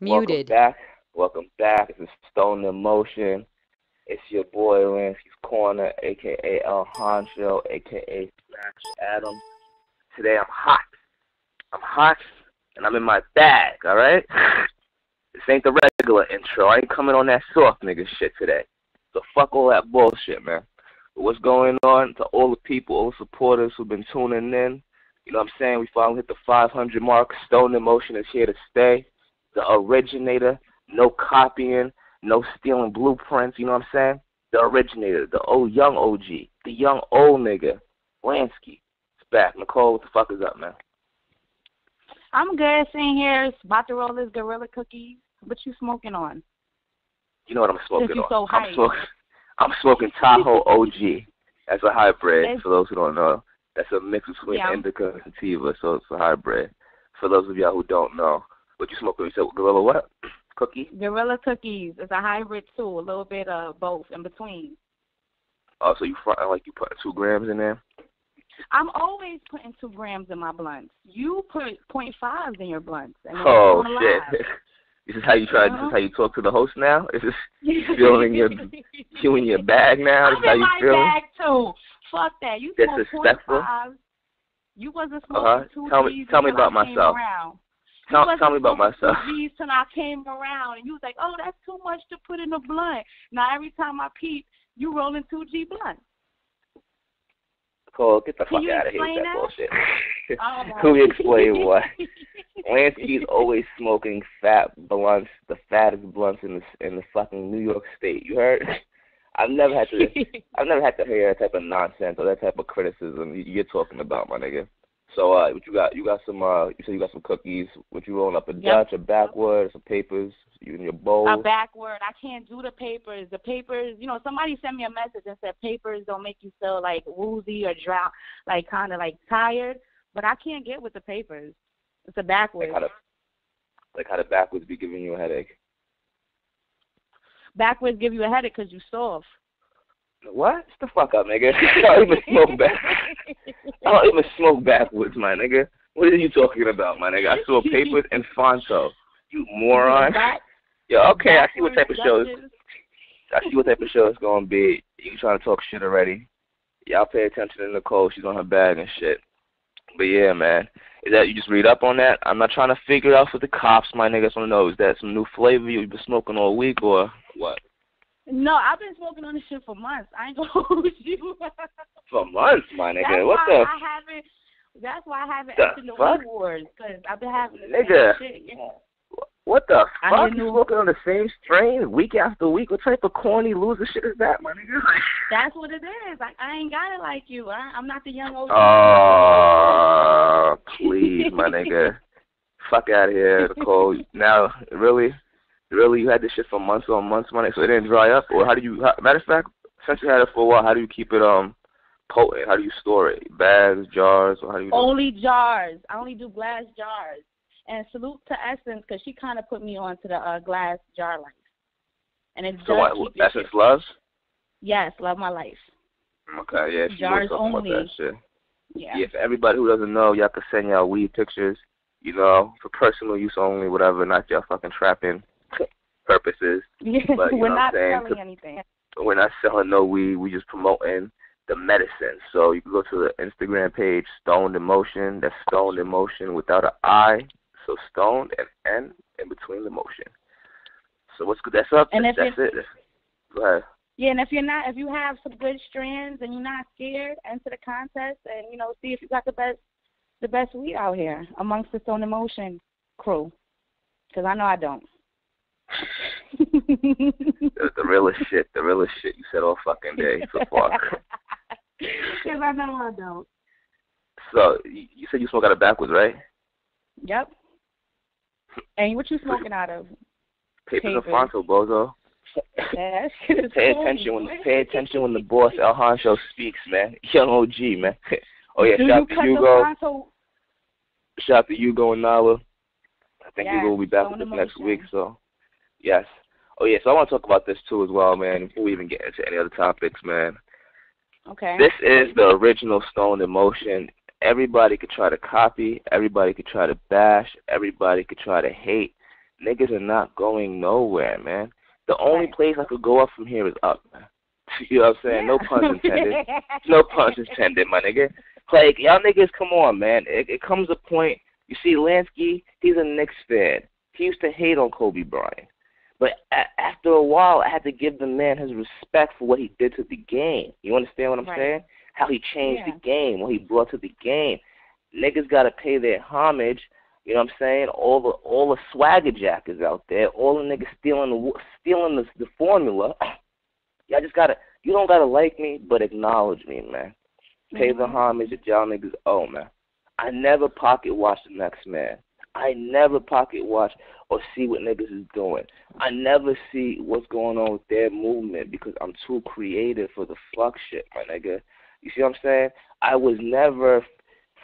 Welcome Muted. back. Welcome back. This is Stone in Motion. It's your boy Lansky's Corner, aka El Honcho, aka Smash Adam. Today I'm hot. I'm hot, and I'm in my bag. All right. This ain't the regular intro. I ain't coming on that soft nigga shit today. So fuck all that bullshit, man. But what's going on to all the people, all the supporters who've been tuning in? You know what I'm saying? We finally hit the 500 mark. Stone in Motion is here to stay. The originator, no copying, no stealing blueprints, you know what I'm saying? The originator, the old young OG, the young old nigga, Lansky. It's back. Nicole, what the fuck is up, man? I'm good sitting here. It's about to roll this gorilla cookies. What you smoking on? You know what I'm smoking Since you on. so hyped. I'm smoking Tahoe OG. That's a hybrid, for those who don't know. That's a mix between indica and sativa, so it's a hybrid. For those of y'all who don't know. What you smoking? You said gorilla what? Cookie? Gorilla cookies. It's a hybrid too. A little bit of both in between. Oh, so you putting 2 grams in there? I'm always putting 2 grams in my blunts. You put 0.5s in your blunts. And oh shit! This is how you try. This is how you talk to the host now. Is this you feeling you in your bag now? This I'm how in you my feeling? bag too. Fuck that. You smoke 0.5s. You wasn't smoking 2 G's Tell me about myself. Tell me about myself. G's till I came around, and you was like, "Oh, that's too much to put in a blunt." Now every time I peep, you rolling 2G blunts. Cole, get the fuck out of here with that bullshit. Can we explain what? Lansky's always smoking fat blunts, the fattest blunts in the fucking New York State. You heard? I've never had to hear that type of nonsense or that type of criticism you're talking about, my nigga. So what you got? You got some. You said you got some cookies. What you rolling up? A Dutch, a backwood, some papers. You in your bowl? A backward. I can't do the papers. The papers. You know, somebody sent me a message and said papers don't make you feel like woozy or drought, like kind of like tired. But I can't get with the papers. It's a backwards. Like how the backwards be giving you a headache? Backwards give you a headache because you soft. What? Shut the fuck up, nigga. I don't even smoke I don't even smoke backwards, my nigga. What are you talking about, my nigga? I saw papers and Fonto. You moron. Yeah, okay, I see what type of show it's gonna be. You trying to talk shit already. Y'all pay attention to Nicole. She's on her bag and shit. But yeah, man. Is that you just read up on that? I'm not trying to figure it out for the cops, my nigga. I just want to know, is that some new flavor you've been smoking all week or what? No, I've been smoking on this shit for months. I ain't gonna hold you. For months, my nigga. That's why I haven't entered the weed wars, because I've been having the nigga. same shit. Yeah. What the fuck? You smoking on the same strain week after week? What type of corny loser shit is that, my nigga? That's what it is. I ain't got it like you. I'm not the young old. Oh, please, my nigga. Fuck out of here, Nicole. Now, really, you had this shit for months on months, my nigga, so it didn't dry up? Or matter of fact, since you had it for a while, how do you keep it potent? How do you store it? Bags, jars, or how do you Only jars. I only do glass jars. And salute to Essence, because she kind of put me on to the glass jar life. And it's so what, Essence loves? Yes, love my life. Okay, yeah. Jars only. About that shit. Yeah. Yeah, for everybody who doesn't know, y'all can send y'all weed pictures, you know, for personal use only, whatever, not y'all fucking trapping purposes. Yeah, but, we're not selling anything. We're not selling no weed. We just promoting the medicine. So you can go to the Instagram page, Stoned in Motion. That's Stoned in Motion without an I. So Stoned and N in between the motion. So what's good? That's up. And that's it. Go ahead. Yeah, and if you have some good strands and you're not scared, enter the contest and see if you got the best weed out here amongst the Stoned in Motion crew. Because I know I don't. the realest shit you said all fucking day so far. Because I know I don't. So you said you smoke out of backwards, right? Yep. And what you smoking out of? Papers and Fonto, bozo. Yeah, pay attention when the boss El Honcho speaks, man. Young OG, man. Oh yeah, shout out to Hugo. Shout out to Hugo and Nala. I think Hugo will be back with us next week, so yes. Oh yeah, so I want to talk about this too as well, man, before we even get into any other topics, man. Okay. This is the original Stoned in Motion. Everybody could try to copy. Everybody could try to bash. Everybody could try to hate. niggas are not going nowhere, man. The only place I could go up from here is up, man. You know what I'm saying? No pun intended. No pun intended, my nigga. Like, y'all niggas, come on, man. It comes a point. You see, Lansky, he's a Knicks fan. He used to hate on Kobe Bryant. But after a while, I had to give the man his respect for what he did to the game. You understand what I'm saying? How he changed the game, what he brought to the game. Niggas got to pay their homage. You know what I'm saying? All the swagger jackers out there, all the niggas stealing the formula. Y'all just gotta. You don't gotta like me, but acknowledge me, man. Pay the homage that y'all niggas owe, man. I never pocket watch the next man. I never pocket watch or see what niggas is doing. I never see what's going on with their movement because I'm too creative for the fuck shit, my nigga. You see what I'm saying? I was never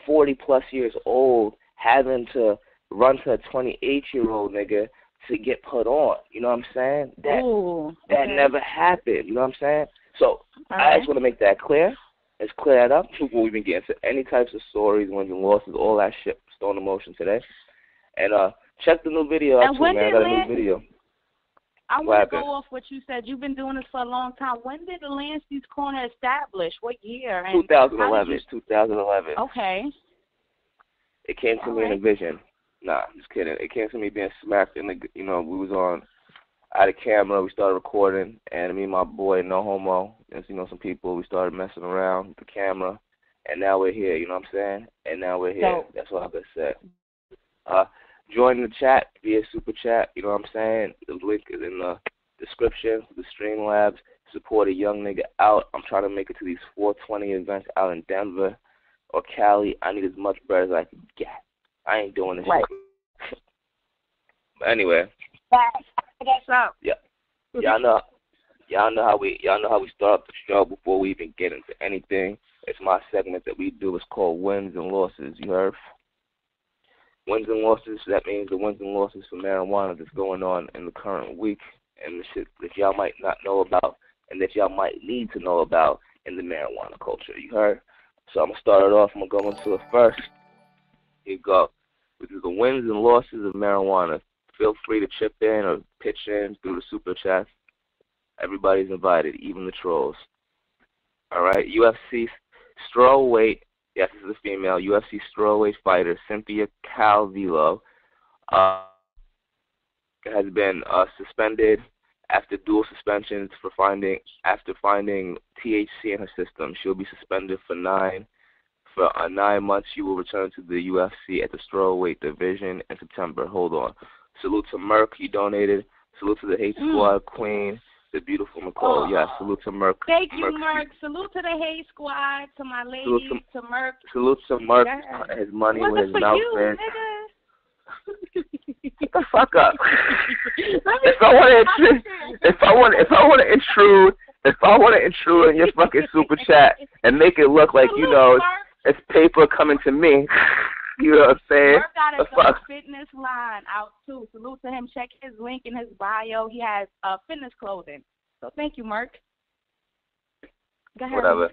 40-plus years old having to run to a 28-year-old nigga to get put on. You know what I'm saying? That never happened. You know what I'm saying? So I just want to make that clear. Let's clear that up before we even get into any types of stories, wins and losses, all that shit, Stone Emotion today. And check the new video out too, man. I got a new video. I want to go off what you said. You've been doing this for a long time. When did the Lanskys Corner establish? What year? 2011. 2011. Okay. It came to me in a vision. Nah, just kidding. It came to me being smacked in the, we was on out of camera. We started recording, and me and my boy, No Homo, and some people, we started messing around with the camera, and now we're here. You know what I'm saying? And now we're here. That's what I could say. Join the chat via Super Chat. You know what I'm saying? The link is in the description for the Streamlabs. Support a young nigga out. I'm trying to make it to these 420 events out in Denver or Cali. I need as much bread as I can get. I ain't doing this shit. But anyway. What's up? Yeah. Y'all know how we start the show before we even get into anything. It's my segment that we do. It's called Wins and Losses. You heard? Wins and losses, that means the wins and losses for marijuana that's going on in the current week and the shit that y'all might not know about and that y'all might need to know about in the marijuana culture. You heard? So I'm going to start it off. I'm going to go into it first. Here you go. Which is the wins and losses of marijuana. Feel free to chip in or pitch in through the super chat. Everybody's invited, even the trolls. All right. UFC strawweight. Yes, this is a female UFC strawweight fighter, Cynthia Calvillo, has been suspended after dual suspensions after finding THC in her system. She'll be suspended for 9 months. She will return to the UFC at the strawweight division in September. Hold on. Salute to Merck. He donated. Salute to the Hate Squad Queen. The beautiful Nicole. Yes, salute to Merck. Thank you, Merck. Salute to the Hate Squad, to my ladies, to Merck. Salute to Merck. His money with his mouth in. Get the fuck up. If I want to intrude in your fucking super chat and make it look like it's paper coming to me. You know what I'm saying? Merck got a fitness line out too. Salute to him. Check his link in his bio. He has fitness clothing. So thank you, Merck. Go ahead. Whatever.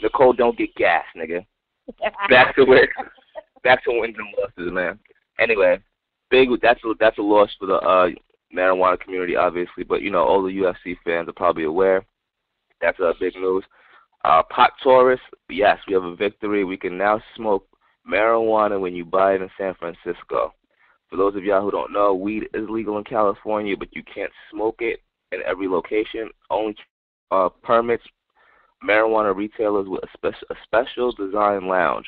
Nicole, don't get gas, nigga. Back to wins and losses, man. Anyway, that's a loss for the marijuana community, obviously. But all the UFC fans are probably aware. That's big news. Pot tourists, yes, we have a victory. We can now smoke marijuana when you buy it in San Francisco. For those of y'all who don't know, weed is legal in California, but you can't smoke it in every location. Only permits marijuana retailers with a special design lounge.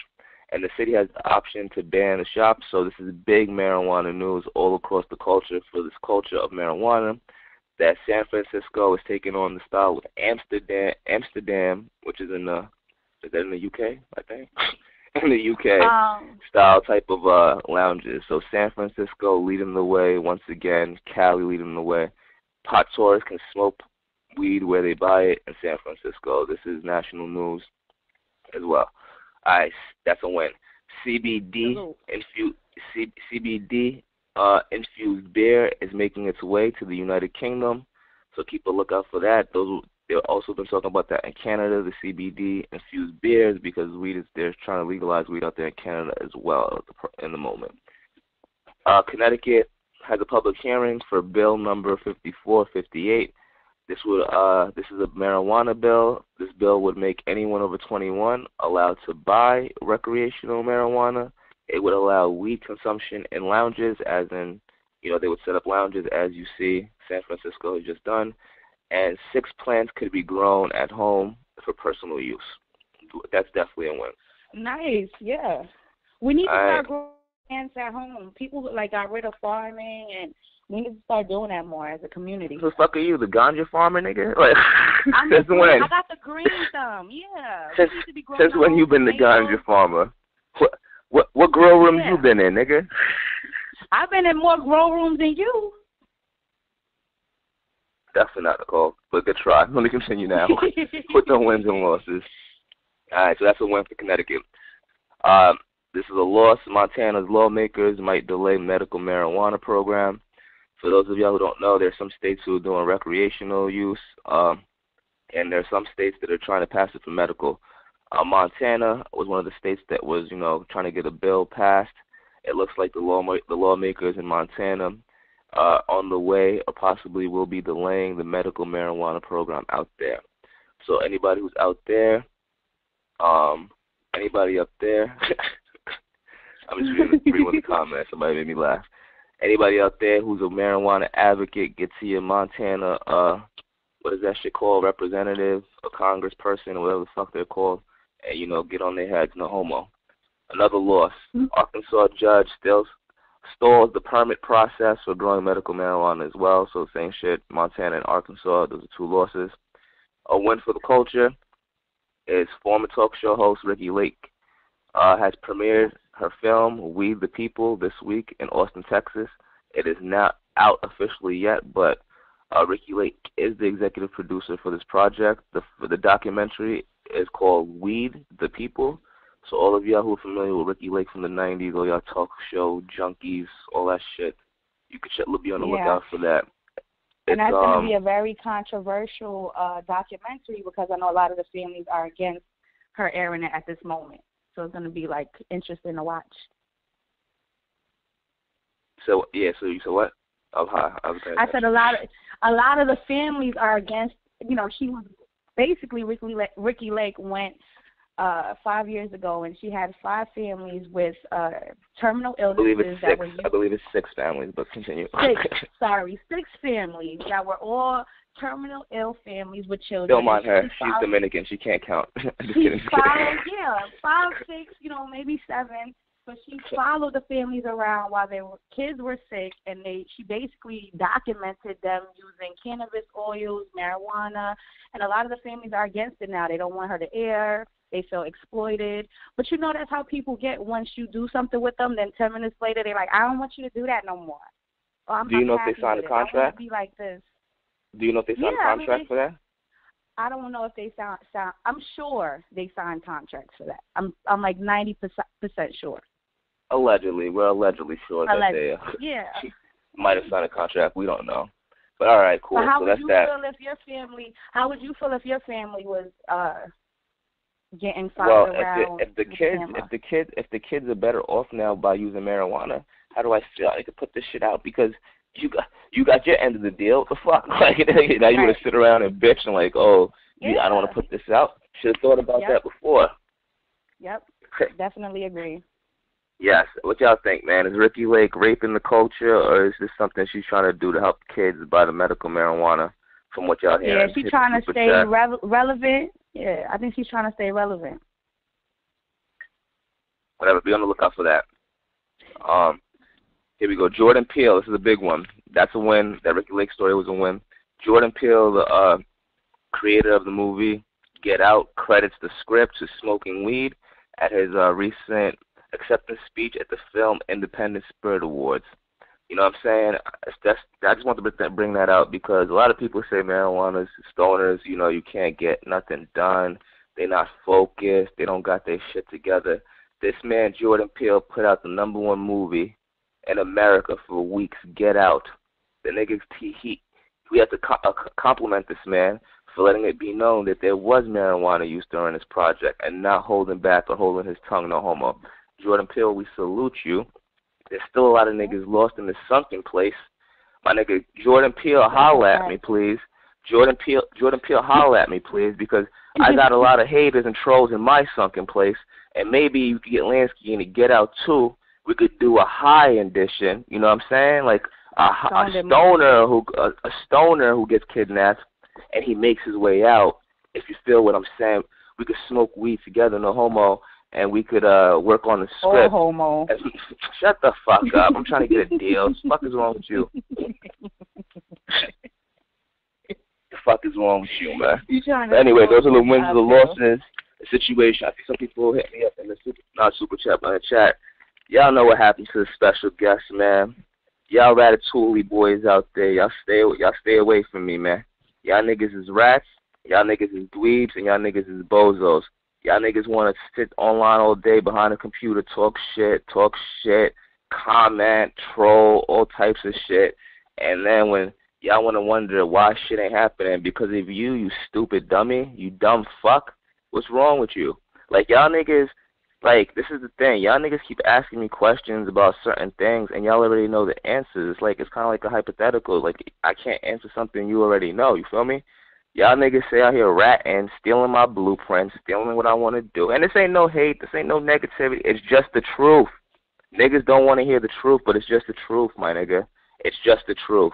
And the city has the option to ban the shop, so this is big marijuana news all across the culture for this culture of marijuana, that San Francisco is taking on the style of Amsterdam, which is in the UK, I think? In the UK style type of lounges. So San Francisco leading the way once again, Cali leading the way. Pot tourists can smoke weed where they buy it in San Francisco. This is national news as well. All right, that's a win. CBD infused beer is making its way to the United Kingdom, so keep a lookout for that. They've also been talking about that in Canada, the CBD infused beers, because they're trying to legalize weed out there in Canada as well in the moment. Connecticut has a public hearing for bill number 5458. This is a marijuana bill. This bill would make anyone over 21 allowed to buy recreational marijuana. It would allow weed consumption in lounges, as in, they would set up lounges, as you see San Francisco has just done, and 6 plants could be grown at home for personal use. That's definitely a win. Nice, yeah. We need to start growing plants at home. People got rid of farming, and we need to start doing that more as a community. Who the fuck are you, the ganja farmer, nigga? Like, since when? I got the green thumb, yeah. Since when you been the ganja farmer? What grow rooms you been in, nigga? I've been in more grow rooms than you. Definitely not, Nicole, but good try. Let me continue now with the wins and losses. All right, so that's a win for Connecticut. This is a loss. Montana's lawmakers might delay medical marijuana program. For those of y'all who don't know, there's some states who are doing recreational use, and there's some states that are trying to pass it for medical. Montana was one of the states that was, trying to get a bill passed. It looks like the lawmakers in Montana on the way or possibly will be delaying the medical marijuana program out there. So anybody who's out there, anybody up there, I'm just reading with the comments. Somebody made me laugh. Anybody out there who's a marijuana advocate, get to your Montana, what is that shit called, representative, a congressperson, or whatever the fuck they're called, and, get on their heads, no homo. Another loss. Arkansas judge still stalls the permit process for growing medical marijuana as well. So same shit, Montana and Arkansas, those are 2 losses. A win for the culture is former talk show host Ricky Lake has premiered her film, We the People, this week in Austin, Texas. It is not out officially yet, but Ricky Lake is the executive producer for this project. The documentary is called Weed the People. So all of y'all who are familiar with Ricky Lake from the 90s, all y'all talk show junkies, all that shit, you could be on the lookout for that. And that's going to be a very controversial documentary because I know a lot of the families are against her airing it at this moment. So it's going to be, interesting to watch. So you said what? Oh, hi. I said a lot of the families are against, she was basically, Ricky Lake went 5 years ago, and she had 5 families with terminal illnesses. I believe it's 6 families, but continue. 6 families that were all terminal ill families with children. Don't mind her. She's Dominican. She can't count. She followed, 5, 6, maybe 7. But she followed the families around while their kids were sick, and she basically documented them using cannabis oils, marijuana, and a lot of the families are against it now. They don't want her to air. They feel exploited. But that's how people get once you do something with them. Then 10 minutes later, they're like, I don't want you to do that no more. Do you know if they signed a contract? I want to be like this. Do you know if they signed a contract for that? I don't know if they sign. I'm sure they signed contracts for that. I'm like 90% sure. Allegedly. We're allegedly sure that they might have signed a contract. We don't know. But all right, cool. So how so would that's you that. feel if your family? How would you feel if your family was getting followed around? If the kids are better off now by using marijuana, how do I feel? I could put this shit out because you got your end of the deal. What the fuck? Now you want to sit around and bitch and I don't want to put this out. Should have thought about that before. Yep. Definitely agree. Yes. What y'all think, man? Is Ricky Lake raping the culture, or is this something she's trying to do to help kids buy the medical marijuana? From what y'all hear. Yeah, she's trying to stay relevant. Yeah, I think she's trying to stay relevant. Whatever. Be on the lookout for that. Here we go. Jordan Peele. This is a big one. That's a win. That Ricky Lake story was a win. Jordan Peele, the creator of the movie Get Out, credits the script to smoking weed at his recent acceptance speech at the Film Independent Spirit Awards. You know what I'm saying? I just want to bring that out because a lot of people say marijuana's stoners, you can't get nothing done. They're not focused. They don't got their shit together. This man, Jordan Peele, put out the #1 movie in America for weeks, Get Out. The niggas, we have to compliment this man for letting it be known that there was marijuana use during this project and not holding back or holding his tongue, no homo. Jordan Peele, we salute you. There's still a lot of niggas lost in the sunken place. My nigga Jordan Peele, holla at me, please. Jordan Peele, holla at me, please, because I got a lot of haters and trolls in my sunken place, and maybe you could get Lansky in to Get Out too. We could do a high edition, you know what I'm saying? Like a stoner who gets kidnapped and he makes his way out. If you feel what I'm saying, we could smoke weed together, no homo, and we could work on the script. Oh, homo. Shut the fuck up. I'm trying to get a deal. What the fuck is wrong with you? The fuck is wrong with you, man? Anyway, those are the wins and the losses. The situation. I think some people hit me up in the super chat, but in the chat. Y'all know what happens to the special guest, man. Y'all Ratatouille boys out there, y'all stay away from me, man. Y'all niggas is rats, y'all niggas is dweebs, and y'all niggas is bozos. Y'all niggas want to sit online all day behind a computer, talk shit, comment, troll, all types of shit. And then when y'all want to wonder why shit ain't happening, because of you stupid dummy, you dumb fuck, what's wrong with you? Like, y'all niggas, like, this is the thing. Y'all niggas keep asking me questions about certain things, and y'all already know the answers. It's like, it's kind of like a hypothetical. Like, I can't answer something you already know. You feel me? Y'all niggas say out here ratting, stealing my blueprints, stealing what I want to do. And this ain't no hate. This ain't no negativity. It's just the truth. Niggas don't want to hear the truth, but it's just the truth, my nigga. It's just the truth.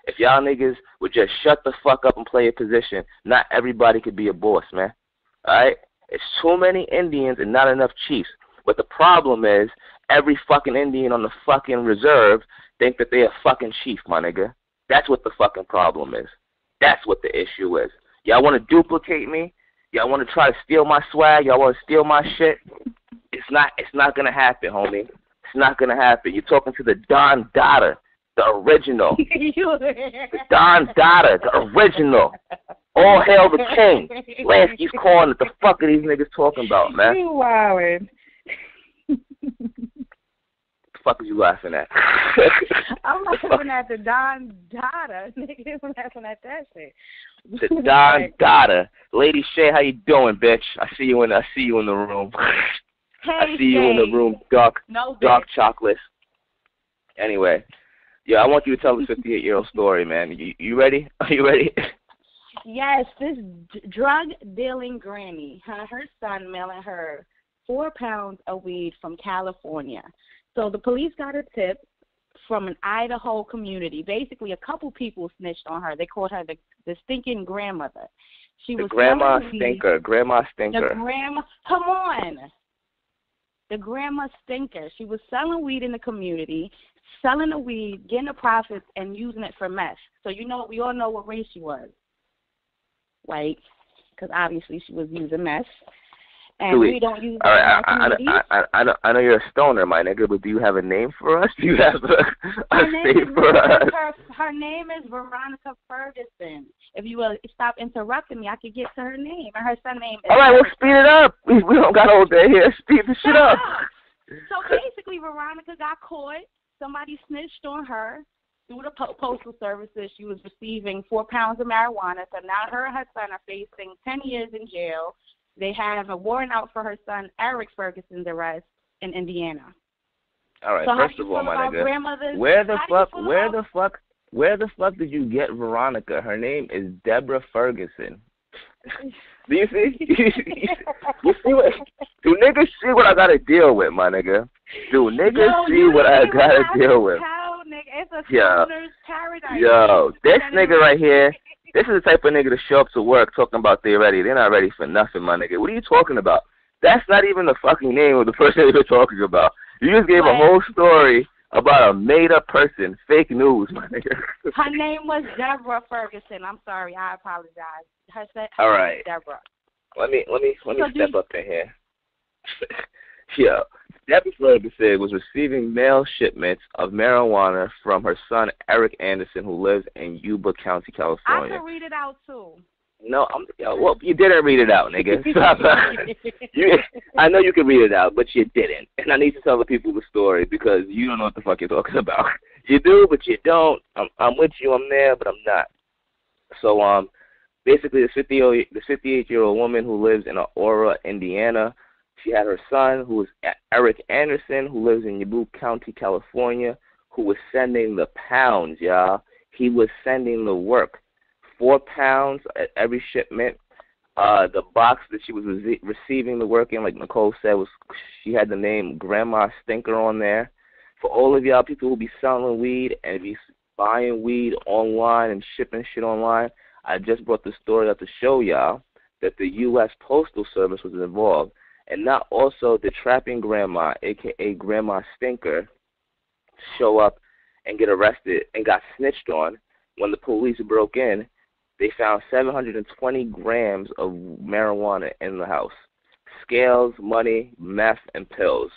If y'all niggas would just shut the fuck up and play your position, not everybody could be a boss, man. All right? It's too many Indians and not enough chiefs. But the problem is, every fucking Indian on the fucking reserve think that they a fucking chief, my nigga. That's what the fucking problem is. That's what the issue is. Y'all want to duplicate me? Y'all want to try to steal my swag? Y'all want to steal my shit? It's not gonna happen, homie. It's not gonna happen. You're talking to the Don Dada, the original. The Don Dada, the original. All hail the king. Lansky's calling it. The fuck are these niggas talking about, man? You wildin'. The fuck are you laughing at? I'm laughing at the Don Dada. Nigga, I'm laughing at that shit. The Don Dada. Lady Shay, how you doing, bitch? I see you in the room. Hey, I see you in the room, dark chocolate. Anyway, yeah, I want you to tell the 58-year-old story, man. You ready? Are you ready? Yes, this drug dealing granny, her son mailing her 4 pounds of weed from California. So the police got a tip from an Idaho community. Basically, a couple people snitched on her. They called her the stinking grandmother. Grandma stinker. Come on. The grandma stinker. She was selling weed in the community, selling the weed, getting the profits, and using it for meth. So we all know what race she was. White, because obviously she was using meth. And we don't use that in our community. I know you're a stoner, my nigga, but do you have a name for us? Do you have a name for us? Her name is Veronica Ferguson. If you will stop interrupting me, I could get to her name. And her son's name is... All right, well, speed it up. We don't got all day here. Speed the shit up. So basically, Veronica got caught. Somebody snitched on her. Through the postal services, she was receiving 4 pounds of marijuana. So now her and her son are facing 10 years in jail. They have a warrant out for her son, Eric Ferguson's arrest in Indiana. All right, so first of all, my nigga, where the fuck did you get Veronica? Her name is Deborah Ferguson. Do you see? You see what? Do niggas see what I gotta deal with, my nigga? Do niggas see what I gotta deal with? It's a stoner's paradise. Yo, this nigga right here, this is the type of nigga to show up to work talking about they're ready. They're not ready for nothing, my nigga. What are you talking about? That's not even the fucking name of the person you're talking about. You just gave a whole story about a made-up person. Fake news, my nigga. Her name was Deborah Ferguson. I'm sorry. I apologize. All right. Deborah. Let me step up in here. Yo, Deborah Ferguson was receiving mail shipments of marijuana from her son, Eric Anderson, who lives in Yuba County, California. I can read it out, too. No, well, you didn't read it out, nigga. I know you can read it out, but you didn't. And I need to tell the people the story because you don't know what the fuck you're talking about. You do, but you don't. I'm with you. I'm there, but I'm not. So, basically, the 58-year-old woman who lives in Aurora, Indiana, She had her son, who was Eric Anderson, who lives in Yabu County, California, who was sending the pounds, y'all. He was sending the work. 4 pounds at every shipment. The box that she was receiving the work in, like Nicole said, she had the name Grandma Stinker on there. For all of y'all people who be selling weed and be buying weed online and shipping shit online, I just brought the story up to show y'all that the U.S. Postal Service was involved. And not also did Trapping Grandma, a.k.a. Grandma Stinker, show up and get arrested and got snitched on. When the police broke in, they found 720 grams of marijuana in the house. Scales, money, meth, and pills.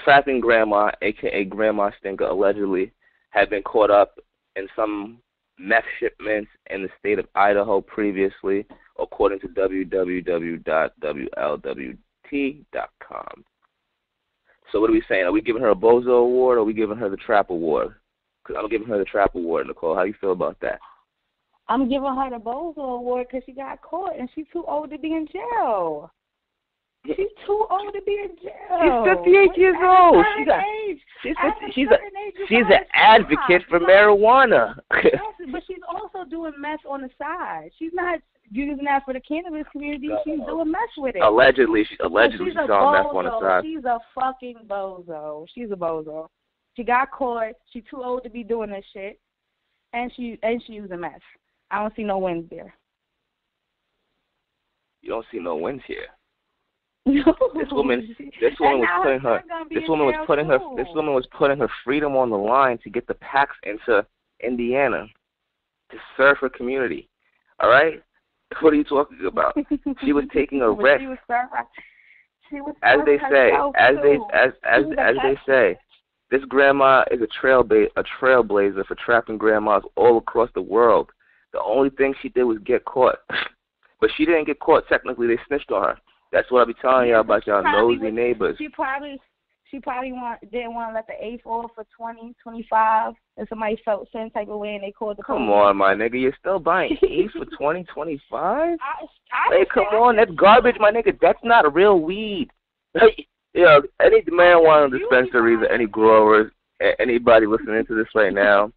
Trapping Grandma, a.k.a. Grandma Stinker, allegedly had been caught up in some meth shipments in the state of Idaho previously, according to www.wlwt.com. So what are we saying? Are we giving her a Bozo Award or are we giving her the Trap Award? Because I'm giving her the Trap Award, Nicole. How do you feel about that? I'm giving her the Bozo Award because she got caught and she's too old to be in jail. She's too old to be in jail. She's 58 years old. She's an advocate for marijuana. Yes, but she's also doing meth on the side. She's not using that for the cannabis community. She's doing meth with it. Allegedly she's selling meth on the side. She's a fucking bozo. She's a bozo. She got caught. She's too old to be doing this shit, and she using meth. I don't see no wins there. You don't see no wins here. No. This woman was putting her freedom on the line to get the packs into Indiana to serve her community. All right? What are you talking about? She was taking a risk. As they say, this grandma is a trailblazer for trapping grandmas all across the world. The only thing she did was get caught. But she didn't get caught. Technically, they snitched on her. That's what I be telling y'all about y'all nosy neighbors. She probably didn't want to let the eighth off for 20, 25, and somebody felt some type of way and they called the police. Come on, my nigga. You're still buying eighth for 20, 25? Hey, come on. That's garbage, my nigga. That's not real weed. Any marijuana dispensaries or any growers, anybody listening to this right now,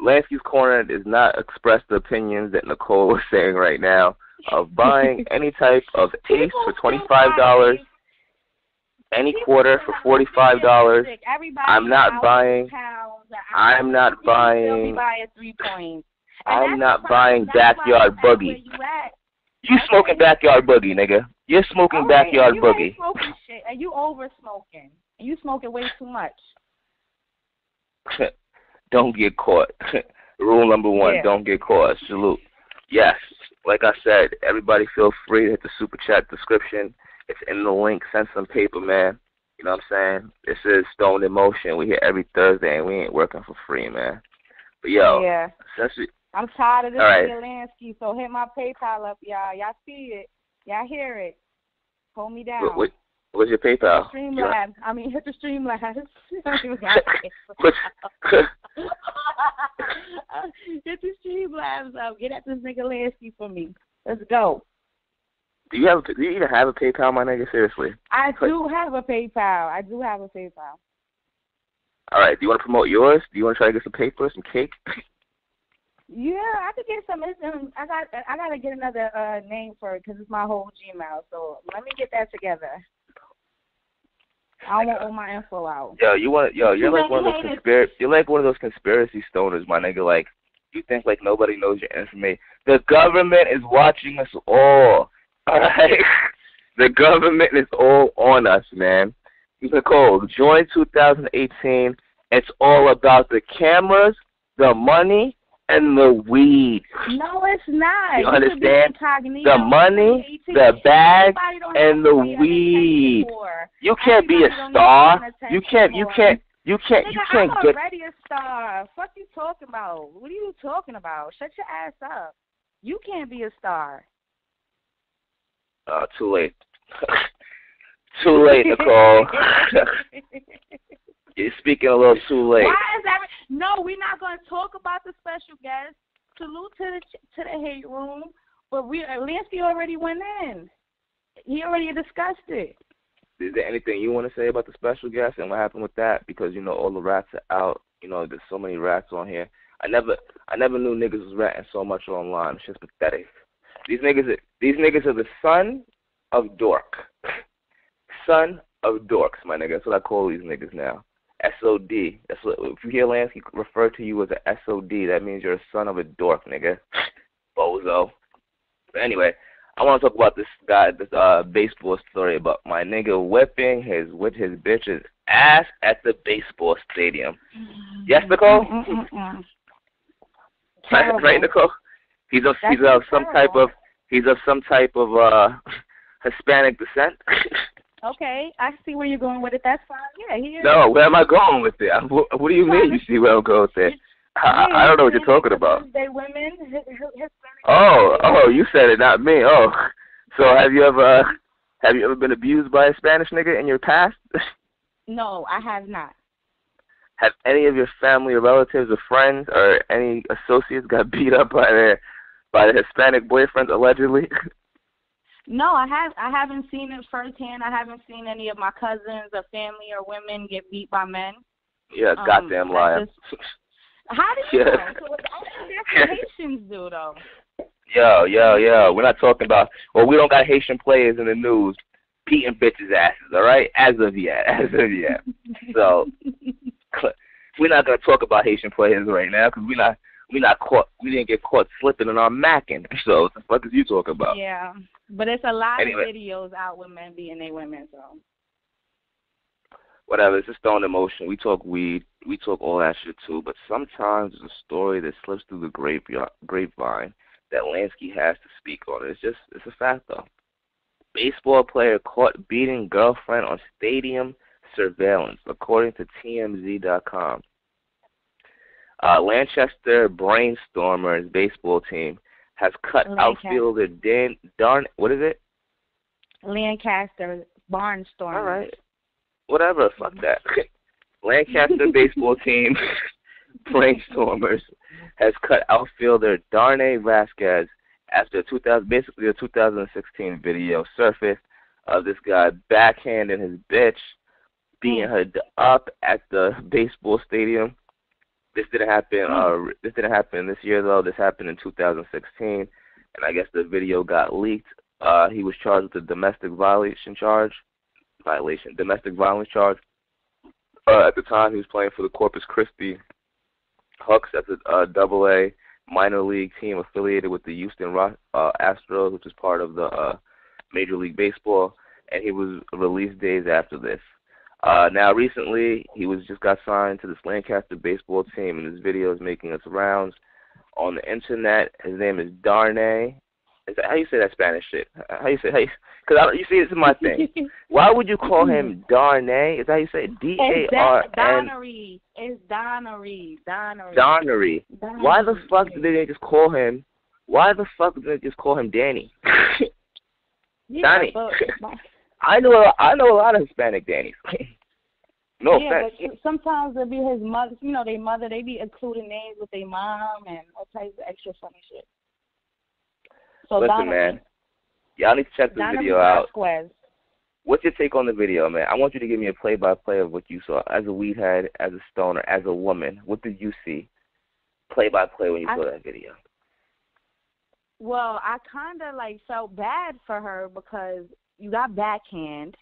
Lansky's Corner does not express the opinions that Nicole was saying right now of buying any type of eighth for $25, any quarter for $45. I'm not buying backyard boogie. You smoking backyard boogie, nigga. You're smoking backyard boogie. You smoking shit, and you over smoking. And you smoking way too much. Don't get caught. Rule number 1, don't get caught. Salute. Yes, like I said, everybody feel free to hit the super chat description. It's in the link. Send some paper, man. You know what I'm saying? This is Stoned in Motion. We here every Thursday, and we ain't working for free, man. But, I'm tired of this Lansky, so hit my PayPal up, y'all. Y'all see it. Y'all hear it. Hold me down. What's your PayPal? Streamlabs. Hit the Streamlabs. Hit the Streamlabs up. Get at this nigga Lansky for me. Let's go. Do you even have a PayPal, my nigga? Seriously. I do have a PayPal. All right. Do you want to promote yours? Do you want to try to get some paper, some cake? Yeah, I could get some. I gotta get another name for it because it's my whole Gmail. So let me get that together. I don't want all my info out. You're like one of those conspiracy stoners, my nigga. Like, you think like nobody knows your information. The government is watching us all. All right, the government is all on us, man. Nicole, join 2018. It's all about the cameras, the money, and the weed. No, it's not. You understand? The money, the bag, and the weed. You can't be a star. You can't I'm get. already a star. Fuck you talking about? What are you talking about? Shut your ass up. You can't be a star. Too late. Too late, Nicole. You're speaking a little too late. Why is that? No, we're not going to talk about the special guest. Salute to the hate room. But Lansky already went in. He already discussed it. is there anything you want to say about the special guest and what happened with that? Because, you know, all the rats are out. You know, there's so many rats on here. I never knew niggas was ratting so much online. It's just pathetic. These niggas are the son of dork. Son of dorks, my nigga. That's what I call these niggas now. SOD. That's what, if you hear Lansky refer to you as a SOD, that means you're a son of a dork, nigga. Bozo. But anyway, I want to talk about this guy, this baseball story about my nigga whipping his bitch's ass at the baseball stadium. Yes, Nicole? Right, Nicole? He's of some type of Hispanic descent. Okay, I see where you're going with it. That's fine. Yeah, he is. No, where am I going with it? What do you mean you see where I'm going with it? I don't know what you're talking about. They women, Hispanic. Oh, you said it, not me. Oh, so have you ever been abused by a Spanish nigga in your past? No, I have not. Have any of your family or relatives or friends or any associates got beat up by their Hispanic boyfriends allegedly? No, I haven't seen it firsthand. I haven't seen any of my cousins or family or women get beat by men. Yeah, goddamn liar. How do you know? So that's what Haitians do, though. Yo. We're not talking about. Well, we don't got Haitian players in the news beating bitches' asses. All right, as of yet. So we're not gonna talk about Haitian players right now because we didn't get caught slipping in our macking. So what the fuck is you talking about? Yeah, but it's a lot of videos out with men beating their women. So whatever, it's just throwing emotion. We talk weed, we talk all that shit too. But sometimes there's a story that slips through the grapevine that Lansky has to speak on. It's a fact though. Baseball player caught beating girlfriend on stadium surveillance, according to TMZ.com. Lancaster Brainstormers baseball team has cut outfielder what is it? Lancaster Barnstormers. All right. Whatever, fuck that. Lancaster baseball team, Brainstormers, has cut outfielder Danry Vasquez after a 2016 video surfaced of this guy backhanding his bitch, beating her up at the baseball stadium. This didn't happen this year though. This happened in 2016, and I guess the video got leaked. He was charged with a domestic violence charge. At the time, he was playing for the Corpus Christi Hucks. That's a Double-A minor league team affiliated with the Houston Astros, which is part of the Major League Baseball. And he was released days after this. Now, recently, he just got signed to this Lancaster baseball team, and this video is making its rounds on the internet. His name is Darnay. Is that how you say that Spanish shit? Because you see, this is my thing. Why would you call him Darnay? Is that how you say it? D-A-R-N? Donnery. It's Donnery. Donnery. Why the fuck did they just call him? Why the fuck did they just call him Danny? Danny. I know a lot of Hispanic Dannys. No offense. But sometimes it'll be his mother. You know, their mother. They be including names with their mom and all types of extra funny shit. So listen, man. Y'all need to check this video out. Vasquez. What's your take on the video, man? I want you to give me a play-by-play of what you saw as a weed head, as a stoner, as a woman. What did you see? Play-by-play when you saw that video. Well, I kind of felt bad for her because you got backhand,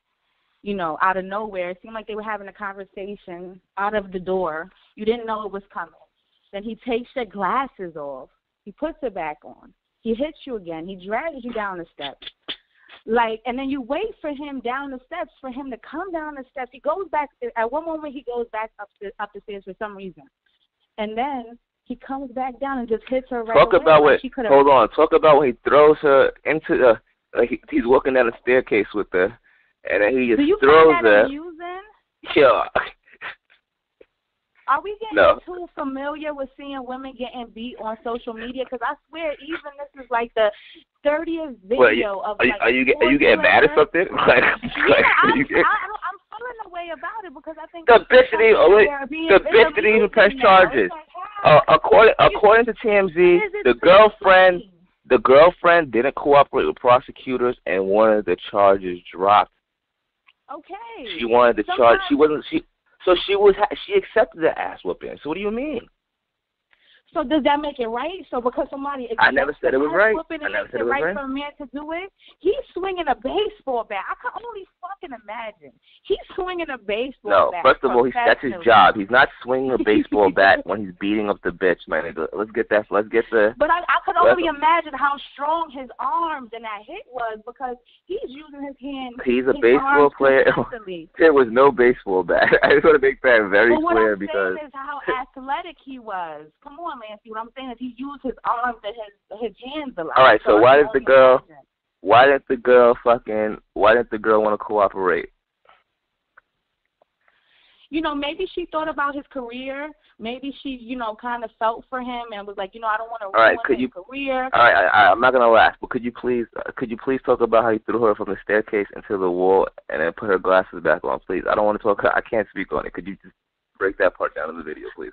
out of nowhere. It seemed like they were having a conversation out of the door. You didn't know it was coming. Then he takes your glasses off. He puts it back on. He hits you again. He drags you down the steps. And then you wait for him down the steps for him to come down the steps. He goes back. At one moment, he goes back up the stairs for some reason. And then he comes back down and just hits her right away. Talk about when he throws her into the, he's walking down the staircase with her, and then he just throws her. Yeah. Are we getting too familiar with seeing women getting beat on social media? Because I swear, even this is the 30th video of Are you getting mad at something? I'm feeling a way about it because I think the bitch didn't even press charges. According to TMZ, the girlfriend didn't cooperate with prosecutors and wanted the charges dropped. Okay. She wanted to charge. She wasn't. She accepted the ass whooping. So what do you mean? So does that make it right? So because somebody I never said it was right. I never said it was right for a man to do it. He's swinging a baseball bat. I can only fucking imagine. He's swinging a baseball bat. No, first of all, that's his job. He's not swinging a baseball bat when he's beating up the bitch, man. Let's get the. But I could only imagine how strong his arms and that hit was because he's using his hands. He's a baseball player. There was no baseball bat. I just want to make that very clear because. What I'm saying is how athletic he was. Come on, Lansky. What I'm saying is he used his arms and his hands a lot. All right, so why did the girl want to cooperate? You know, maybe she thought about his career. Maybe she, you know, kind of felt for him and was like, you know, I don't want to ruin his career. All right, I'm not gonna laugh, but could you please talk about how you threw her from the staircase into the wall and then put her glasses back on, please? I don't want to talk. I can't speak on it. Could you just break that part down in the video, please?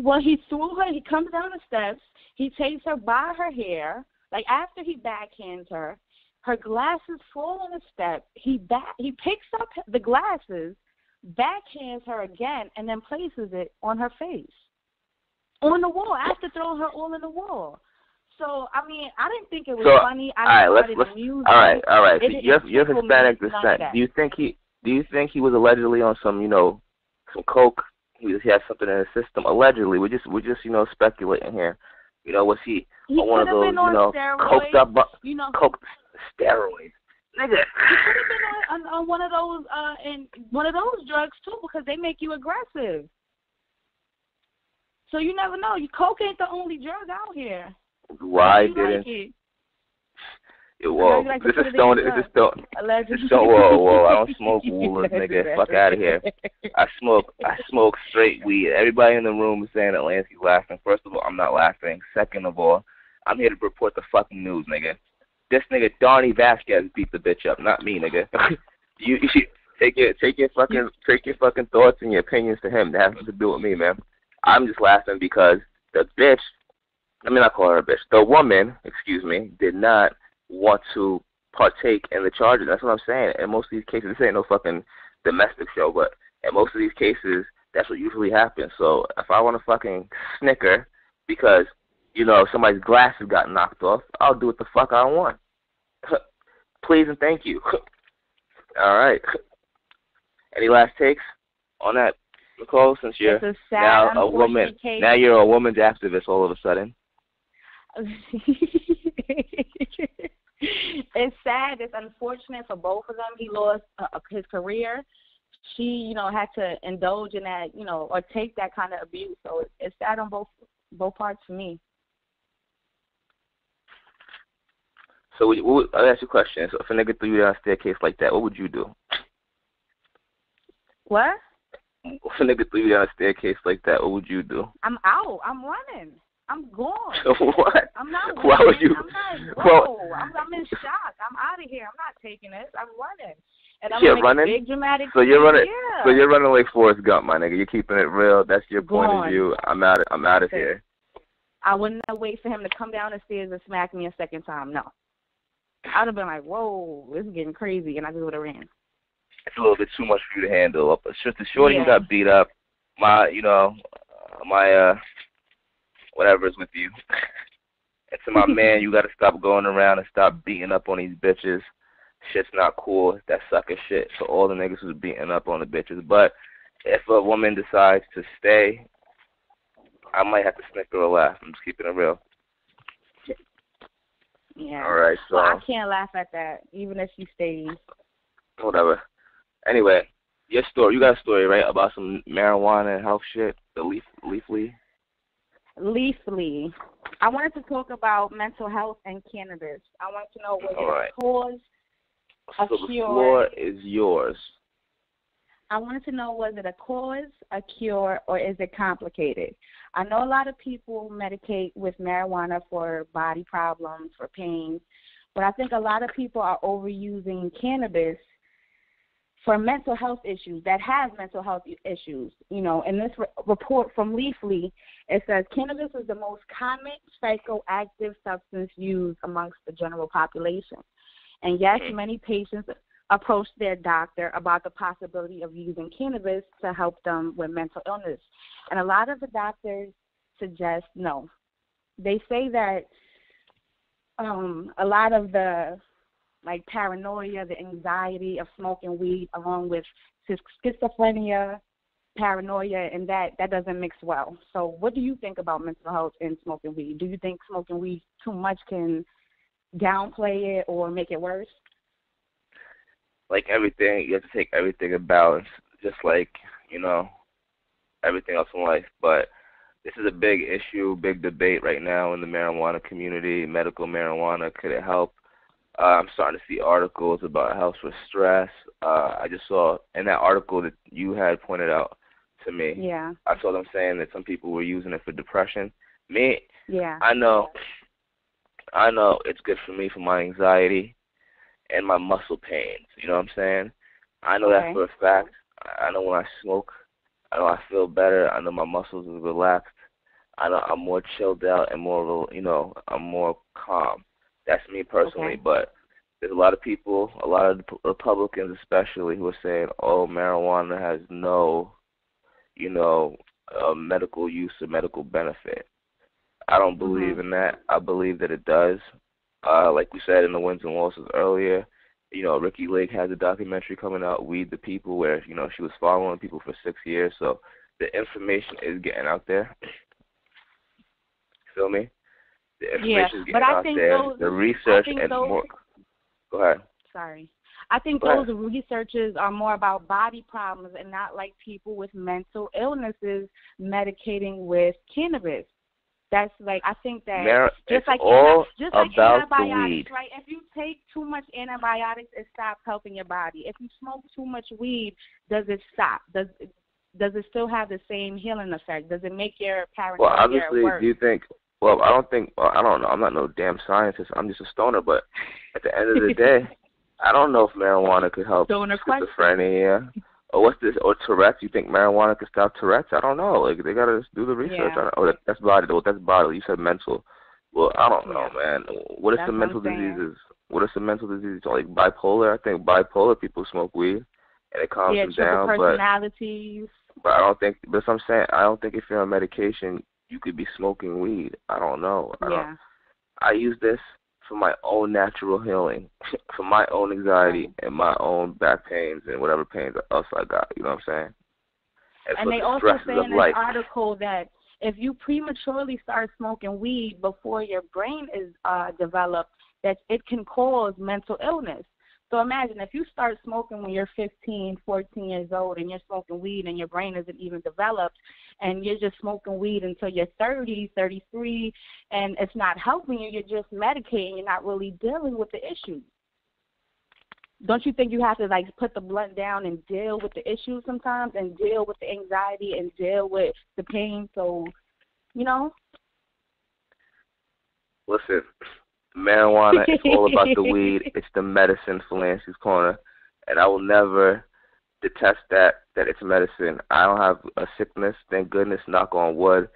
Well, he threw her. He comes down the steps. He takes her by her hair. Like after he backhands her, her glasses fall on the step. He picks up the glasses, backhands her again, and then places it on her face, on the wall. After throwing her all in the wall. So I mean, I didn't think it was funny. I didn't find it amusing. All right. So you're Hispanic descent. Do you think he was allegedly on some some coke? He had something in his system. Allegedly, we're just speculating here. Was he on one of those coked up coked steroids? Nigga. He could have been on one of those drugs too, because they make you aggressive. So you never know. Coke ain't the only drug out here. Why didn't? Whoa, this is stoned. Whoa, I don't smoke woolers, nigga. Fuck out of here. I smoke straight weed. Everybody in the room is saying that Lansky's laughing. First of all, I'm not laughing. Second of all, I'm here to report the fucking news, nigga. This nigga Danry Vasquez beat the bitch up, not me, nigga. You take your fucking thoughts and your opinions to him. That has nothing to do with me, man. I'm just laughing because the bitch, let me not call her a bitch. The woman, did not want to partake in the charges. That's what I'm saying. In most of these cases, this ain't no fucking domestic show, but in most of these cases, that's what usually happens. So if I want to fucking snicker because, somebody's glasses got knocked off, I'll do what the fuck I want. Please and thank you. All right. Any last takes on that, Nicole, since you're now a woman? Case. Now you're a woman's activist all of a sudden. It's sad. It's unfortunate for both of them. He lost his career. She, had to indulge in that, or take that kind of abuse. So it's sad on both parts for me. So I'll ask you a question. So if a nigga threw you down a staircase like that, what would you do? What? If a nigga threw you down a staircase like that, what would you do? I'm out. I'm running. I'm gone. What? I'm not running. Why would you? I'm in shock. I'm out of here. I'm not taking it. I'm running. And I'm running? Make a big dramatic. So you're running. Yeah. So you're running like Forrest Gump, my nigga. You're keeping it real. That's your point of view. I'm out of here. I wouldn't wait for him to come down the stairs and smack me a second time. No. I'd have been like, whoa, this is getting crazy, and I just would have ran. It's a little bit too much for you to handle. The shorty who got beat up, my whatever is with you. And to my man, you got to stop going around and stop beating up on these bitches. Shit's not cool. That sucker shit. So all the niggas who's beating up on the bitches. But if a woman decides to stay, I might have to snicker or laugh. I'm just keeping it real. Yeah. All right, so. Well, I can't laugh at that, even if she stays. Whatever. Anyway, your story. You got a story, right, about some marijuana and health shit? The Leafly? Leafly. I wanted to talk about mental health and cannabis. I wanted to know was it a cause, a cure. The floor is yours. I wanted to know, was it a cause, a cure, or is it complicated? I know a lot of people medicate with marijuana for body problems, for pain, but I think a lot of people are overusing cannabis for mental health issues, that have mental health issues. In this report from Leafly, it says cannabis is the most common psychoactive substance used amongst the general population. And yes, many patients approach their doctor about the possibility of using cannabis to help them with mental illness. And a lot of the doctors suggest no. They say that a lot of the like paranoia, the anxiety of smoking weed, along with schizophrenia, paranoia, and that doesn't mix well. So what do you think about mental health and smoking weed? Do you think smoking weed too much can downplay it or make it worse? Like everything, you have to take everything in balance, just like, you know, everything else in life. But this is a big issue, big debate right now in the marijuana community. Medical marijuana, could it help? I'm starting to see articles about it helps with stress. I just saw in that article that you had pointed out to me. Yeah. I saw them saying that some people were using it for depression. Me, yeah. I know it's good for me for my anxiety and my muscle pains. You know what I'm saying? I know that for a fact. I know when I smoke, I know I feel better. I know my muscles are relaxed. I know I'm more chilled out and more, you know, I'm more calm. That's me personally. But there's a lot of people, a lot of Republicans especially, who are saying, oh, marijuana has no, you know, medical use or medical benefit. I don't believe in that. I believe that it does. Like we said in the Wins and Losses earlier, you know, Ricky Lake has a documentary coming out, Weed the People, where, you know, she was following people for 6 years. So the information is getting out there. Feel me? The information is getting out there. The research and more. Go ahead. Sorry. I think those researchers are more about body problems and not like people with mental illnesses medicating with cannabis. That's like, I think that just like antibiotics, right? If you take too much antibiotics, it stops helping your body. If you smoke too much weed, does it stop? Does it still have the same healing effect? Does it make your paranoia worse? Well, obviously, do you think? Well, I don't know. I'm not no damn scientist. I'm just a stoner. But at the end of the day, I don't know if marijuana could help schizophrenia. Or what's this? Or Tourette's? You think marijuana could stop Tourette's? I don't know. Like, they gotta do the research. Yeah. That's body. That's bodily. You said mental. Well, I don't know, man. What are some mental diseases? What are some mental diseases? Like bipolar. I think bipolar people smoke weed and it calms them down. Personalities. But I don't think. But I'm saying I don't think if you're on medication, you could be smoking weed. I don't know. I use this for my own natural healing, for my own anxiety and my own back pains and whatever pains else I got. You know what I'm saying? And they also say in this article that if you prematurely start smoking weed before your brain is developed, that it can cause mental illness. So imagine if you start smoking when you're 15, 14 years old and you're smoking weed and your brain isn't even developed and you're just smoking weed until you're 30, 33, and it's not helping you, you're just medicating, you're not really dealing with the issues. Don't you think you have to, like, put the blunt down and deal with the issues sometimes and deal with the anxiety and deal with the pain? So, you know? Listen. Marijuana, it's all about the weed. It's the medicine for Lanskys Corner. And I will never detest that it's medicine. I don't have a sickness, thank goodness, knock on wood.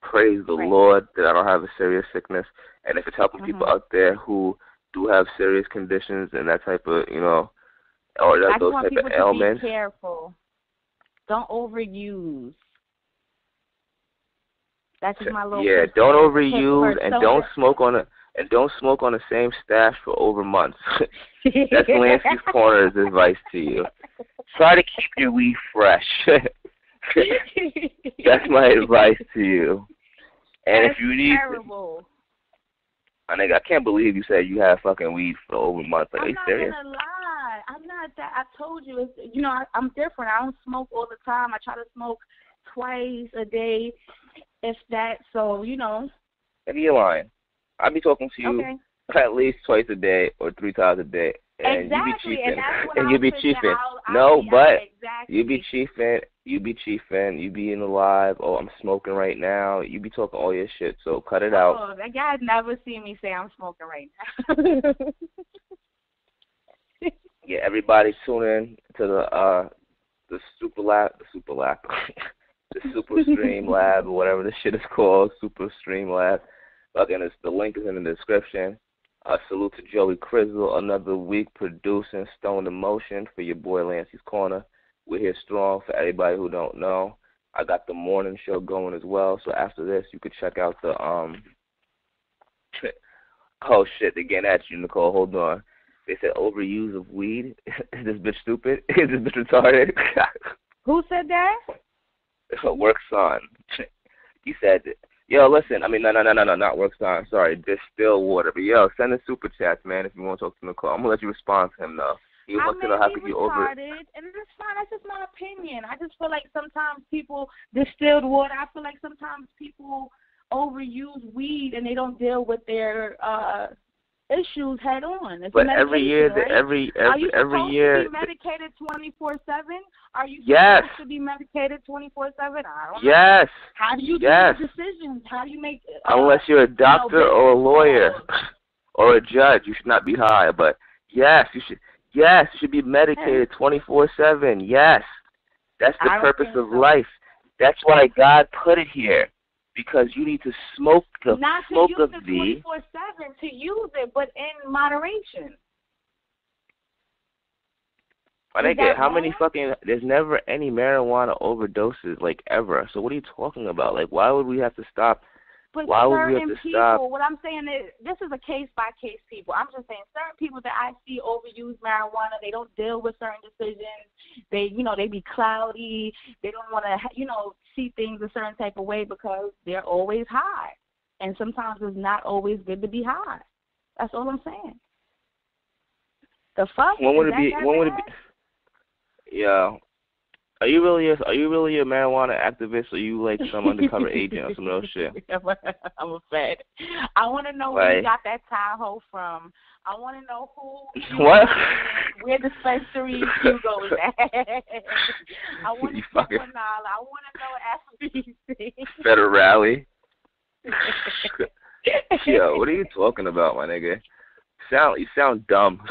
Praise the Lord that I don't have a serious sickness. And if it's helping people out there who do have serious conditions and that type of, you know, or those type of ailments. Be careful. Don't overuse. That's just my little don't overuse and don't smoke on the same stash for over months. That's Lanskys Corner's advice to you. Try to keep your weed fresh. That's my advice to you. And that's if you need, terrible. I can't believe you said you have fucking weed for over months. Like, are you serious? I'm not gonna lie. I'm not that. I told you, I'm different. I don't smoke all the time. I try to smoke twice a day, if that. So, you know. Maybe you're lying. I'll be talking to you at least twice a day or 3 times a day. And exactly. You be chiefing. No, but you be chiefing. You be in the live. Oh, I'm smoking right now. You be talking all your shit. So cut it out. Oh, that guy never seen me say I'm smoking right now. Yeah, everybody tune in to the Super Lab, the Super Stream Lab, or whatever this shit is called, Super Stream Lab. Again, the link is in the description. Salute to Joey Crizzle, another week producing Stone in Motion for your boy Lancy's Corner. We're here strong for everybody who don't know. I got the morning show going as well, so after this you could check out the oh shit, they're getting at you, Nicole, hold on. They said overuse of weed. Is this bitch stupid? Is this bitch retarded? Who said that? Works on. He said, yo, listen, I mean, no, not works on. Sorry, distilled water. But, yo, send in super chats, man, if you want to talk to Nicole. I'm going to let you respond to him, though. He wants to know how to get over it. And it's fine. That's just my opinion. I just feel like sometimes people, distilled water, I feel like sometimes people overuse weed and they don't deal with their issues head on. It's but every year, right? every year, are you supposed to be medicated 24/7? Are you yes. supposed to be medicated 24/7? I don't know. Yes. How do you do the decisions? How do you make? Unless you're a doctor or a lawyer or a judge, you should not be high. But yes, you should. Yes, you should be medicated 24/7. Yes, that's the purpose of life. That's why God put it here. Because you need to smoke the smoke of thee. Not to use it 24/7, to use it, but in moderation. My nigga, how many fucking? There's never any marijuana overdoses, like, ever. So what are you talking about? Like, why would we have to stop? But why would we have to stop? What I'm saying is, this is a case-by-case people. I'm just saying certain people that I see overuse marijuana, they don't deal with certain decisions. They, they be cloudy. They don't want to, see things a certain type of way because they're always high. And sometimes it's not always good to be high. That's all I'm saying. The fuck? When would it be? Yeah. Are you really a marijuana activist, or you like some undercover agent or some real shit? I'm a fan. I want to know where you got that Tahoe from. I want to know what? Where dispensary you go is at. I want to know. I want to know everything. Federal Rally. Yo, what are you talking about, my nigga? You sound dumb.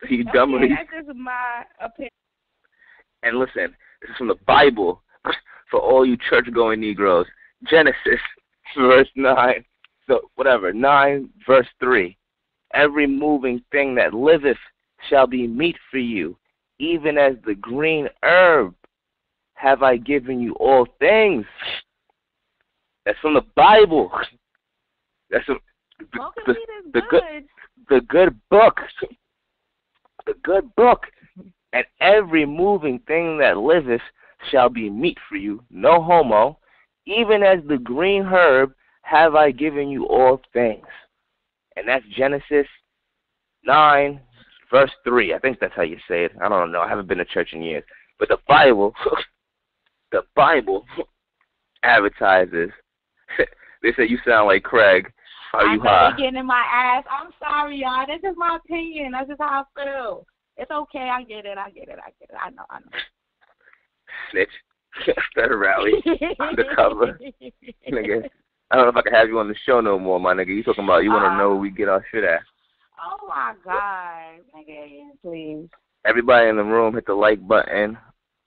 You dumb. Okay, that's just my opinion. And listen, this is from the Bible for all you church-going Negroes. Genesis, verse 9. So, 9, verse 3. Every moving thing that liveth shall be meat for you, even as the green herb have I given you all things. That's from the Bible. That's from the good book. The good book. And every moving thing that liveth shall be meat for you, no homo. Even as the green herb have I given you all things. And that's Genesis 9, verse 3. I think that's how you say it. I don't know. I haven't been to church in years. But the Bible advertises. They say you sound like Craig. Are you high? They're getting in my ass. I'm sorry, y'all. That's just my opinion. That's just how I feel. It's okay. I get it. I know. Snitch. Federal Rally. Undercover. Nigga. I don't know if I can have you on the show no more, my nigga. You talking about you want to know where we get our shit at. Oh, my God. Nigga, please. Everybody in the room, hit the like button.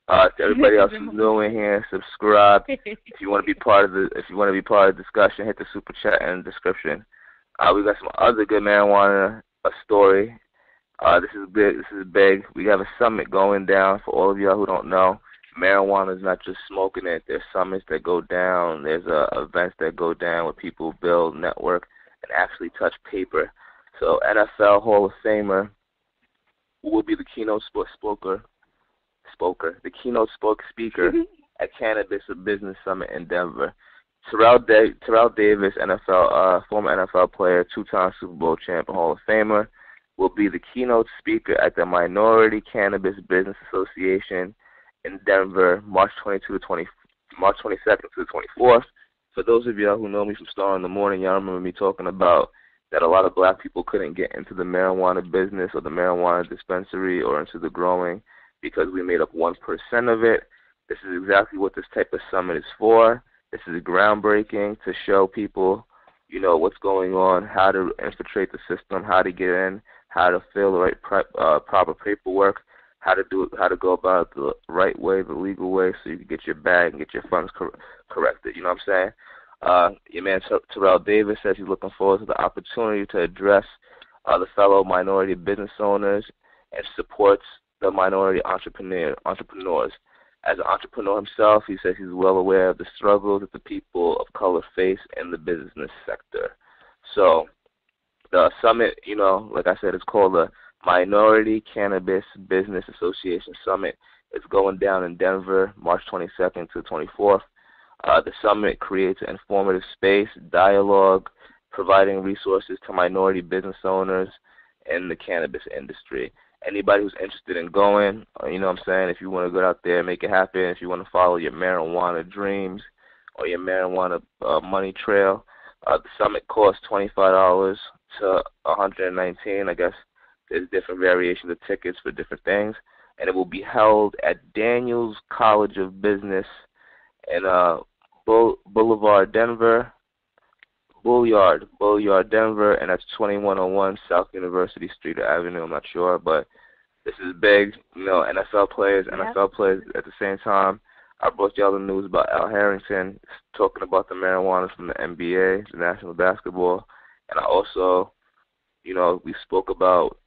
To everybody else who's new in here, subscribe. If you want to be part of the discussion, hit the super chat in the description. We got some other good marijuana story. This is big. We have a summit going down for all of y'all who don't know. Marijuana is not just smoking it. There's summits that go down. There's events that go down where people build, network, and actually touch paper. So NFL Hall of Famer will be the keynote speaker at Cannabis Business Summit in Denver. Terrell Davis, former NFL player, two-time Super Bowl champ, and Hall of Famer, will be the keynote speaker at the Minority Cannabis Business Association in Denver, March 22nd to the 24th. For those of y'all who know me from Star in the Morning, y'all remember me talking about that a lot of black people couldn't get into the marijuana business or the marijuana dispensary or into the growing because we made up 1% of it. This is exactly what this type of summit is for. This is groundbreaking to show people, what's going on, how to infiltrate the system, how to get in, how to fill the right proper paperwork, how to go about it the right way, the legal way, so you can get your bag and get your funds corrected. You know what I'm saying? Your man Terrell Davis says he's looking forward to the opportunity to address the fellow minority business owners and supports the minority entrepreneurs. As an entrepreneur himself, he says he's well aware of the struggles that the people of color face in the business sector. So the summit, like I said, it's called the Minority Cannabis Business Association Summit. It's going down in Denver, March 22nd to 24th. The summit creates an informative space, dialogue, providing resources to minority business owners in the cannabis industry. Anybody who's interested in going, if you want to go out there and make it happen, if you want to follow your marijuana dreams or your marijuana money trail, the summit costs $25 to $119. I guess there's different variations of tickets for different things. And it will be held at Daniels College of Business in Boulevard, Denver. Bulliard, Denver, and that's 2101 South University Street or Avenue. I'm not sure, but this is big. NFL players at the same time. I brought y'all the news about Al Harrington talking about the marijuana from the NBA, the National Basketball, and I also, we spoke about,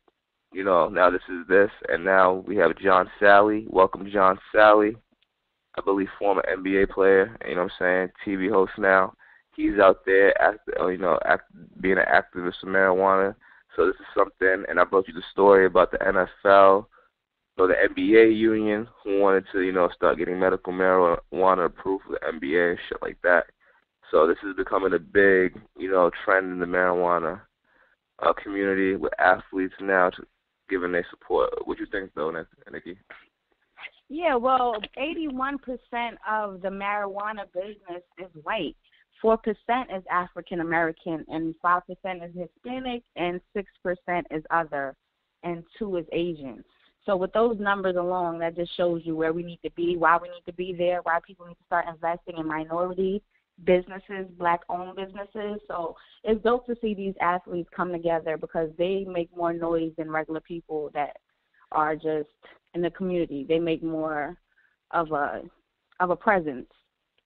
now this is this, and now we have John Sally. Welcome, John Sally. I believe former NBA player, TV host now. He's out there, being an activist for marijuana. So this is something, and I brought you the story about the NFL, the NBA union, who wanted to, start getting medical marijuana approved for the NBA and shit like that. So this is becoming a big, trend in the marijuana community with athletes now giving their support. What do you think, though, Nikki? Yeah, well, 81% of the marijuana business is white. 4% is African American, and 5% is Hispanic, and 6% is other, and 2% is Asian. So with those numbers alone, that just shows you where we need to be, why we need to be there, why people need to start investing in minority businesses, black-owned businesses. So it's dope to see these athletes come together because they make more noise than regular people that are just in the community. They make more of a presence.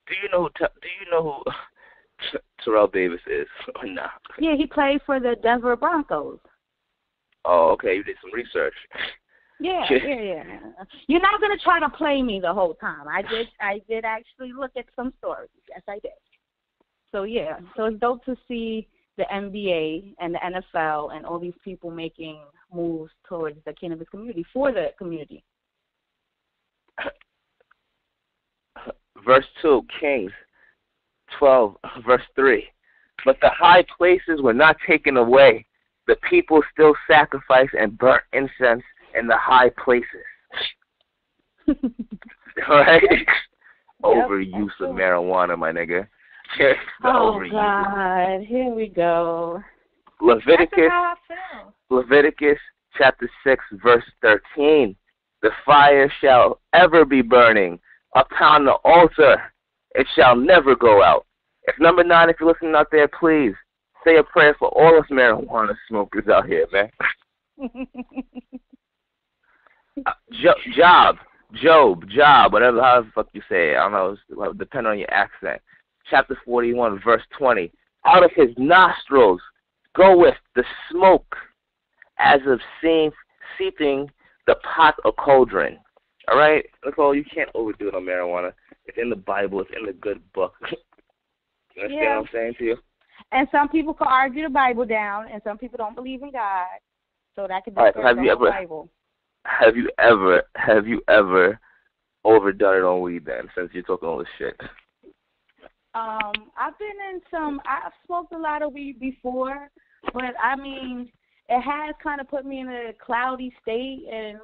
Do you know who Terrell Davis is or not? Yeah, he played for the Denver Broncos. Oh, okay. You did some research. Yeah. You're not gonna try to play me the whole time. I did actually look at some stories. Yes, I did. So yeah, so it's dope to see the NBA and the NFL and all these people making moves towards the cannabis community, for the community. Verse 2, Kings 12, verse 3. But the high places were not taken away. The people still sacrificed and burnt incense in the high places. Right? Yep. Overuse of marijuana, my nigga. God, here we go. Leviticus chapter 6, verse 13. The fire shall ever be burning upon the altar. It shall never go out. If number 9, if you're listening out there, please say a prayer for all us marijuana smokers out here, man. Job, whatever, however the fuck you say it. I don't know, depending on your accent. Chapter 41, verse 20. Out of his nostrils goeth the smoke as of seething the pot or cauldron. All right? Nicole, you can't overdo it on marijuana. It's in the Bible. It's in the good book. You understand what I'm saying to you? And some people can argue the Bible down, and some people don't believe in God. So that could discourage the Bible. Have you ever overdone it on weed then, since you're talking all this shit? I've smoked a lot of weed before, but I mean, it has kind of put me in a cloudy state, and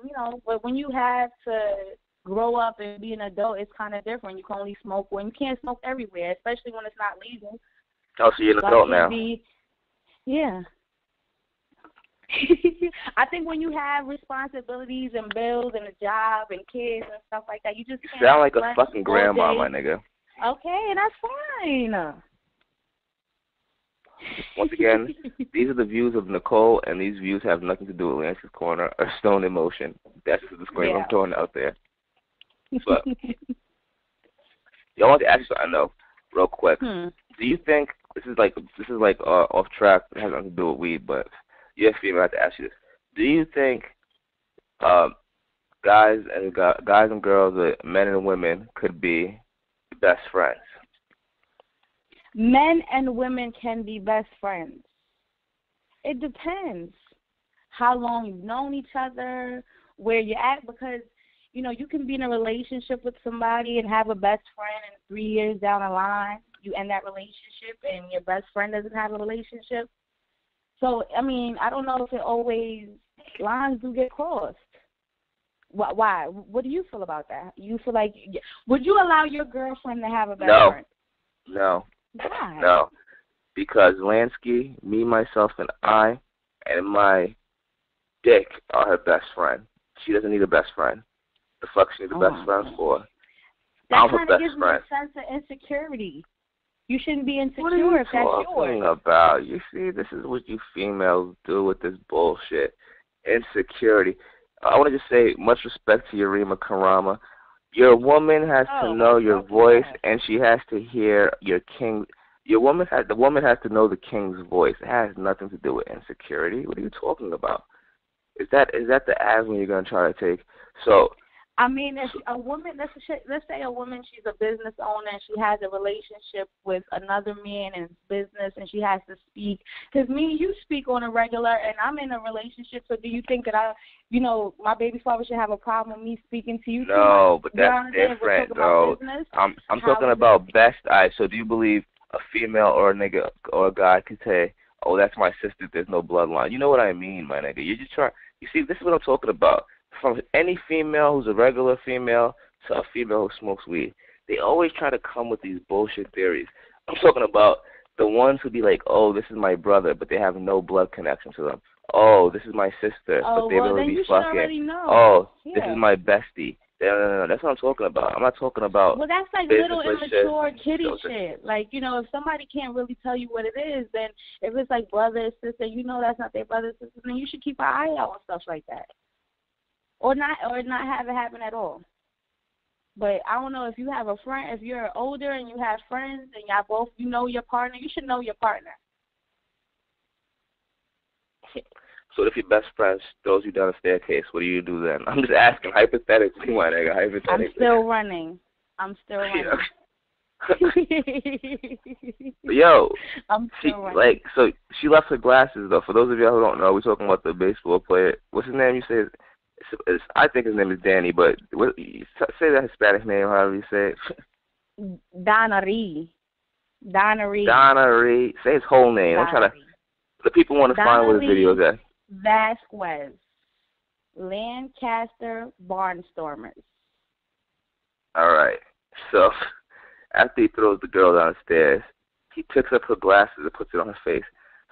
but when you have to grow up and be an adult, it's kind of different. You can only smoke when you can't smoke everywhere, especially when it's not legal. Oh, so you're an adult now. Yeah. I think when you have responsibilities and bills and a job and kids and stuff like that, you just can't. You sound like a fucking grandma, my nigga. Okay, that's fine. Once again, these are the views of Nicole, and these views have nothing to do with Lanskys Corner or Stone in Motion. That's just a disclaimer I'm throwing out there. But y'all want to ask you something, I know, real quick. do you think this is like off track? It has nothing to do with weed, but you're a female. I have to ask you this: do you think uh, guys and girls, men and women, could be best friends? Men and women can be best friends. It depends how long you've known each other, where you're at, because, you know, you can be in a relationship with somebody and have a best friend, and 3 years down the line, you end that relationship and your best friend doesn't have a relationship. So, I mean, I don't know if it always, lines do get crossed. Why? What do you feel about that? You feel like, would you allow your girlfriend to have a best friend? No. Why? No. Because Lansky, me, myself, and I, and my dick are her best friend. She doesn't need a best friend. The fuck she needs a best friend for? That kind of gives me a sense of insecurity. You shouldn't be insecure if that's yours. What are you talking about? You see, this is what you females do with this bullshit. Insecurity. I want to just say much respect to Yarima Karama. Your woman has to know your voice, and she has to hear your king. The woman has to know the king's voice. It has nothing to do with insecurity. What are you talking about? Is that the avenue you're gonna try to take? So, I mean, if a woman, let's say a woman, she's a business owner and she has a relationship with another man in business, and she has to speak. Because me and you speak on a regular, and I'm in a relationship. So, do you think that my baby father should have a problem with me speaking to you? No, but that's different, though. I'm talking about best eye. So, do you believe a female or a nigga or a guy could say, "Oh, that's my sister. There's no bloodline"? You know what I mean, my nigga. You just try. You see, this is what I'm talking about. From any female who's a regular female to a female who smokes weed, they always try to come with these bullshit theories. I'm talking about the ones who be like, "Oh, this is my brother," but they have no blood connection to them. "Oh, this is my sister," but they really be fucking. "Oh, this is my bestie." No. That's what I'm talking about. I'm not talking about. Well, that's like little immature kiddie shit. Like, if somebody can't really tell you what it is, then if it's like brother or sister, that's not their brother or sister, then you should keep an eye out on stuff like that. Or not have it happen at all. But I don't know, if you have a friend, if you're older and you have friends and y'all both, know your partner, you should know your partner. So if your best friend throws you down a staircase, what do you do then? I'm just asking hypothetically, my nigga, hypothetically. I'm still running. Yo, I'm still running. So she left her glasses, though. For those of y'all who don't know, we're talking about the baseball player. What's his name? You say I think his name is Danny, but say that Hispanic name, however you say it. Danry. Say his whole name. I'm trying to. The people want to find where his video is at. Vasquez. Lancaster Barnstormers. All right. So after he throws the girl downstairs, he picks up her glasses and puts it on her face.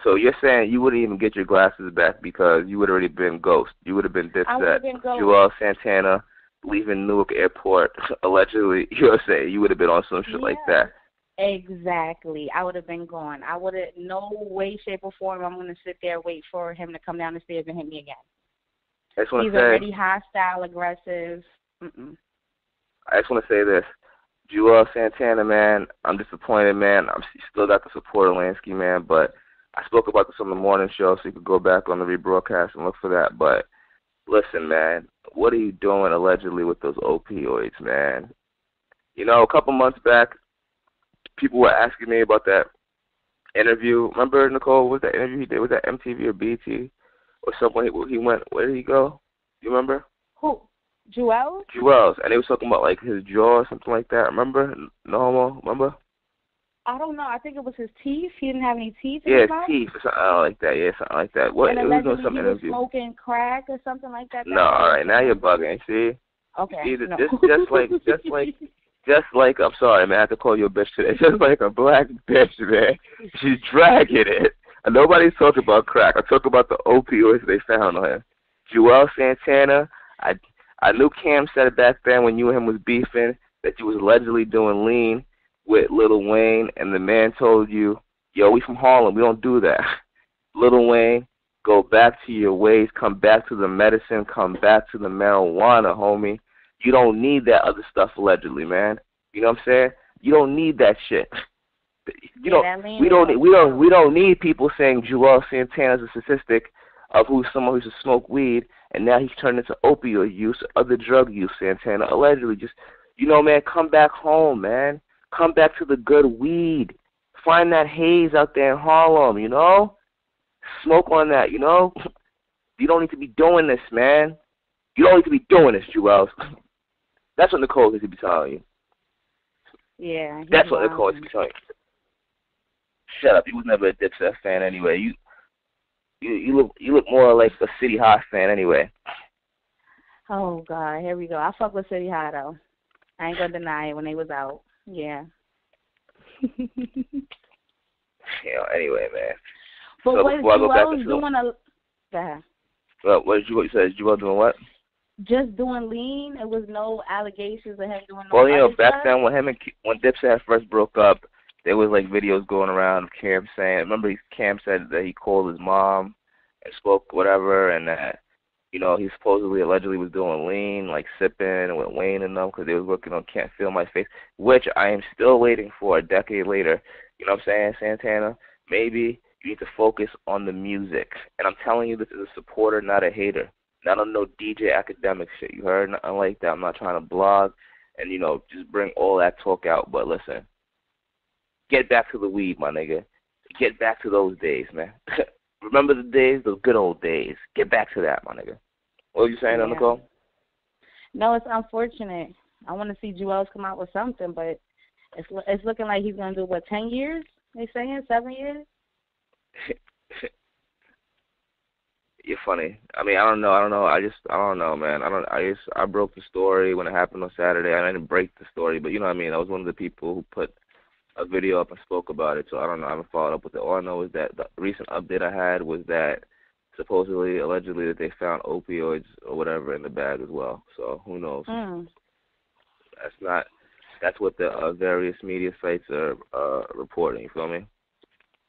So you're saying you wouldn't even get your glasses back because you would have already been ghost. You would have been Dipset, Joel Santana, leaving Newark Airport, allegedly. You're saying you would have been on some shit like that. Exactly. I would have been gone. I would have, no way, shape, or form, I'm going to sit there and wait for him to come down the stairs and hit me again. He's already hostile, aggressive. I just want to say this. Joel Santana, man, I'm disappointed, man. I'm still got the support of Lansky, man, but I spoke about this on the morning show, so you could go back on the rebroadcast and look for that. But listen, man, what are you doing allegedly with those opioids, man? A couple months back, people were asking me about that interview. Remember, Nicole, what was that interview he did? Was that MTV or BT? Or someone he went, where did he go? Do you remember? Who? Joel? Joel's. And they were talking about, like, his jaw or something like that. Remember? No homo, remember? I don't know. I think it was his teeth. He didn't have any teeth in his mouth? Teeth or something like that. Yeah, something like that. What? And it was doing some interview. Smoking crack or something like that. No, all right. Now you're bugging. See? Okay. See, just like, I'm sorry, man. I have to call you a bitch today. Just like a black bitch, man. She's dragging it. And nobody's talking about crack. I talk about the opioids they found on him. Joel Santana. I knew Cam said it back then when you and him was beefing that you was allegedly doing lean with Lil Wayne, and the man told you, "Yo, we from Harlem, we don't do that." Lil Wayne, go back to your ways, come back to the medicine, come back to the marijuana, homie. You don't need that other stuff allegedly, man. You know what I'm saying? You don't need that shit. You know, we don't need people saying Joel Santana's a statistic of who's someone who used to smoke weed and now he's turned into opioid use, other drug use. Santana allegedly just, man, come back home, man. Come back to the good weed. Find that haze out there in Harlem, Smoke on that, You don't need to be doing this, man. You don't need to be doing this, Joel. That's what Nicole needs to be telling you. Yeah. That's what Nicole needs to be telling you. Shut up. You was never a Dipset fan anyway. You look more like a City High fan anyway. Oh God, here we go. I fuck with City High though. I ain't gonna deny it when they was out. Yeah. Anyway, man. But so what Joel's doing what did you say? Is Joel doing what? Just doing lean. It was no allegations of him doing no Well, back stuff. then when Dipset first broke up, there was like videos going around of Cam saying, remember Cam said that he called his mom and spoke whatever, and that, he supposedly allegedly was doing lean, like sipping with Wayne and them because they was working on Can't Feel My Face, which I am still waiting for a decade later. You know what I'm saying, Santana? Maybe you need to focus on the music. And I'm telling you this as a supporter, not a hater. Not on no DJ academic shit, you heard? Nothing like that. I'm not trying to blog and, just bring all that talk out. But listen, get back to the weed, my nigga. Get back to those days, man. Remember the days, those good old days. Get back to that, my nigga. What were you saying, Nicole? No, it's unfortunate. I want to see Joel's come out with something, but it's looking like he's going to do, 10 years? They saying 7 years? You're funny. I mean, I don't know. I don't know, man. I broke the story when it happened on Saturday. I didn't break the story, but you know what I mean? I was one of the people who put a video up and spoke about it, so I don't know. I haven't followed up with it. All I know is that the recent update I had was that supposedly, allegedly, that they found opioids or whatever in the bag as well. So who knows? That's what the various media sites are reporting. You feel me?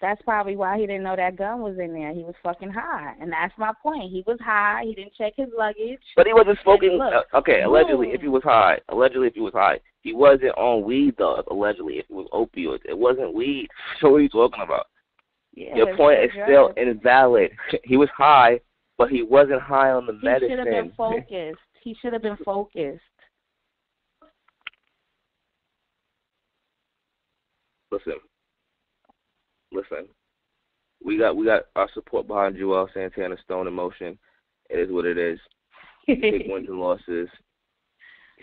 That's probably why he didn't know that gun was in there. He was fucking high, and that's my point. He was high. He didn't check his luggage. But he wasn't smoking. Okay, allegedly, if he was high, he wasn't on weed though. Allegedly, if it was opioids, it wasn't weed. So what are you talking about? Yeah, your point is still invalid. He was high, but he wasn't high on the medicine. He should have been focused. He should have been focused. Listen. We got our support behind Joel Santana, Stone in Motion. It is what it is. You take wins and losses.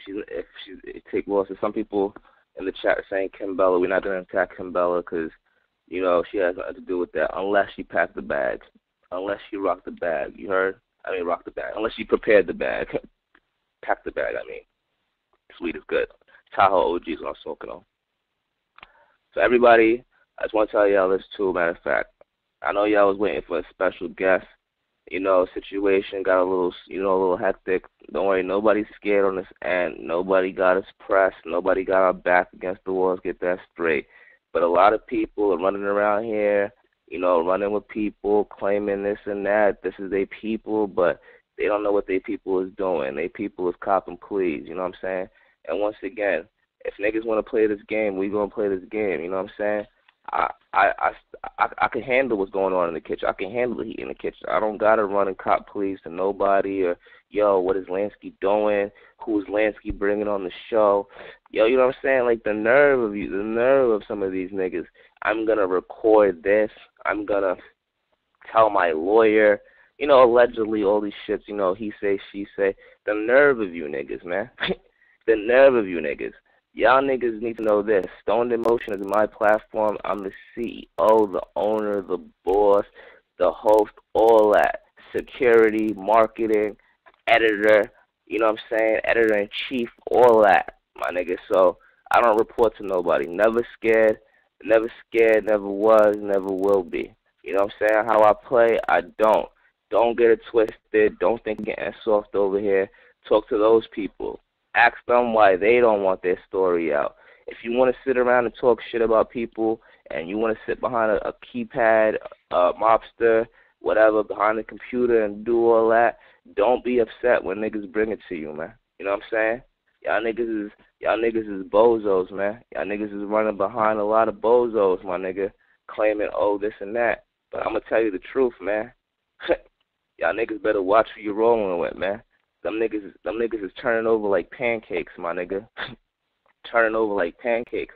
If she take losses, some people in the chat are saying Kimbella. We're not going to attack Kimbella because, she has nothing to do with that unless she packed the bag. Unless she rocked the bag. You heard? I mean, rock the bag. Unless she prepared the bag. Pack the bag, I mean. Sweet is good. Tahoe OG is what I'm smoking on. So everybody, I just want to tell y'all this too, matter of fact. I know y'all was waiting for a special guest. Situation got a little hectic. Don't worry, nobody's scared on this end. Nobody got us pressed. Nobody got our back against the walls. Get that straight. But a lot of people are running around here, running with people, claiming this and that. This is their people, but they don't know what their people is doing. Their people is copping pleas, you know what I'm saying? And once again, if niggas want to play this game, we going to play this game, you know what I'm saying? I can handle what's going on in the kitchen. I can handle the heat in the kitchen. I don't gotta run and cop pleas to nobody or, what is Lansky doing? Who's Lansky bringing on the show? You know what I'm saying? Like the nerve of some of these niggas. I'm gonna record this. I'm gonna tell my lawyer. Allegedly all these shits. He say, she say. The nerve of you niggas, man. The nerve of you niggas. Y'all niggas need to know this. Stoned in Motion is my platform. I'm the CEO, the owner, the boss, the host, all that. Security, marketing, editor, you know what I'm saying? Editor-in-chief, all that, my nigga. So I don't report to nobody. Never scared, never was, never will be. You know what I'm saying? How I play, I don't. Don't get it twisted. Don't think I'm getting soft over here. Talk to those people. Ask them why they don't want their story out. If you want to sit around and talk shit about people and you want to sit behind a keypad, mobster, whatever, behind the computer and do all that, don't be upset when niggas bring it to you, man. You know what I'm saying? Y'all niggas is bozos, man. Y'all niggas is running behind a lot of bozos, my nigga, claiming, oh, this and that. But I'm going to tell you the truth, man. Y'all niggas better watch who you're rolling with, man. Them niggas is turning over like pancakes, my nigga. Turning over like pancakes.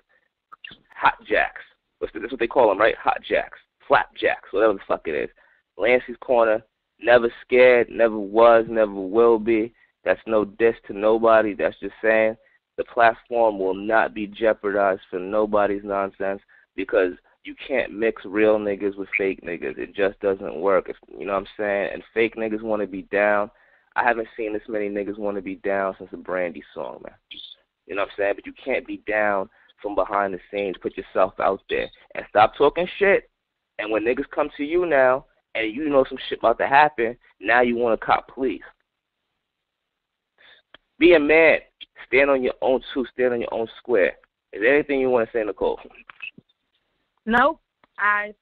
Hot jacks. That's what they call them, right? Hot jacks. Flapjacks, whatever the fuck it is. Lanskys Corner, never scared, never was, never will be. That's no diss to nobody. That's just saying the platform will not be jeopardized for nobody's nonsense because you can't mix real niggas with fake niggas. It just doesn't work. You know what I'm saying? And fake niggas want to be down. I haven't seen this many niggas want to be down since a Brandy song, man. You know what I'm saying? But you can't be down from behind the scenes. Put yourself out there and stop talking shit. And when niggas come to you now and you know some shit about to happen, now you want to cop police. Be a man. Stand on your own two. Stand on your own square. Is there anything you want to say, Nicole? Nope. I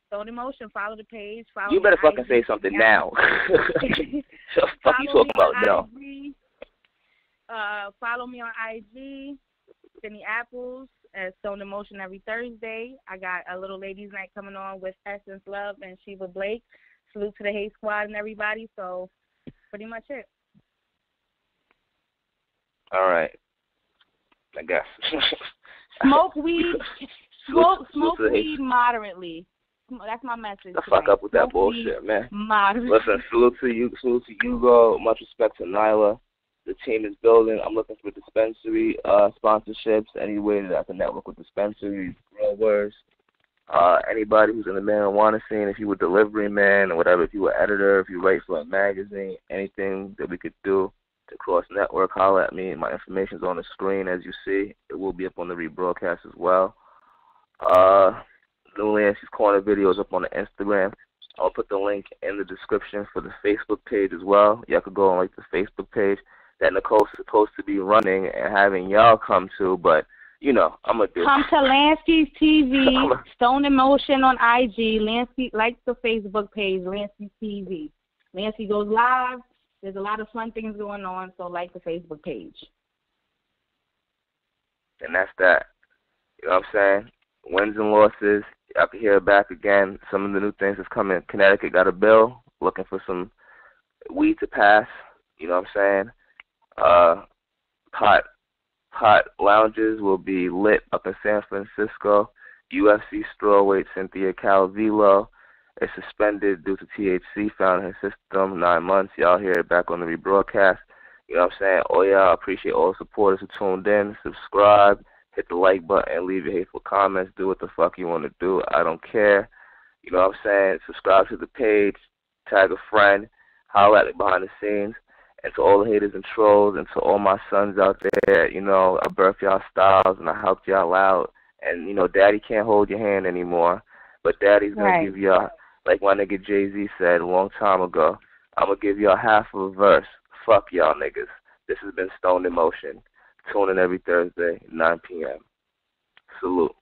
Stoned Emotion. Follow the page. Follow you better fucking IG. say something now. What the fuck you talking about now? Follow me on IG, Cindy Apples, at Stoned Emotion every Thursday. I got a little ladies' night coming on with Essence Love and Sheba Blake. Salute to the Hate Squad and everybody. So, pretty much it. All right. I guess. Smoke weed. Smoke weed moderately. That's my message. The fuck up with that Smoke bullshit, man. Moderately. Listen, salute to you, Hugo. Much respect to Nyla. The team is building. I'm looking for dispensary sponsorships. Any way that I can network with dispensaries, growers, anybody who's in the marijuana scene. If you were delivery man or whatever, if you were editor, if you write for a magazine, anything that we could do to cross network, holler at me. My information's on the screen as you see. It will be up on the rebroadcast as well. New Lanskys Corner video is up on the Instagram. I'll put the link in the description for the Facebook page as well. Y'all could go on like the Facebook page that Nicole's supposed to be running and having y'all come to, but you know, I'm gonna do. Come to Lanskys TV, Stoned Emotion on IG, Lansky, like the Facebook page, Lanskys TV. Lansky goes live. There's a lot of fun things going on, so like the Facebook page. And that's that. You know what I'm saying? Wins and losses. Y'all can hear it back again. Some of the new things that's coming. Connecticut got a bill looking for some weed to pass. You know what I'm saying? Pot lounges will be lit up in San Francisco. UFC strawweight Cynthia Calvillo is suspended due to THC found in her system, 9 months. Y'all hear it back on the rebroadcast. You know what I'm saying? Oh, yeah, I appreciate all the supporters who tuned in. Subscribe, hit the like button, leave your hateful comments, do what the fuck you want to do. I don't care. You know what I'm saying? Subscribe to the page, tag a friend, holler at it behind the scenes. And to all the haters and trolls, and to all my sons out there, you know, I birthed y'all styles and I helped y'all out. And, you know, Daddy can't hold your hand anymore, but Daddy's going to give y'all, like my nigga Jay-Z said a long time ago, I'm going to give y'all half of a verse. Fuck y'all niggas. This has been Stoned Emotion. Tune in every Thursday, 9 p.m. Salute.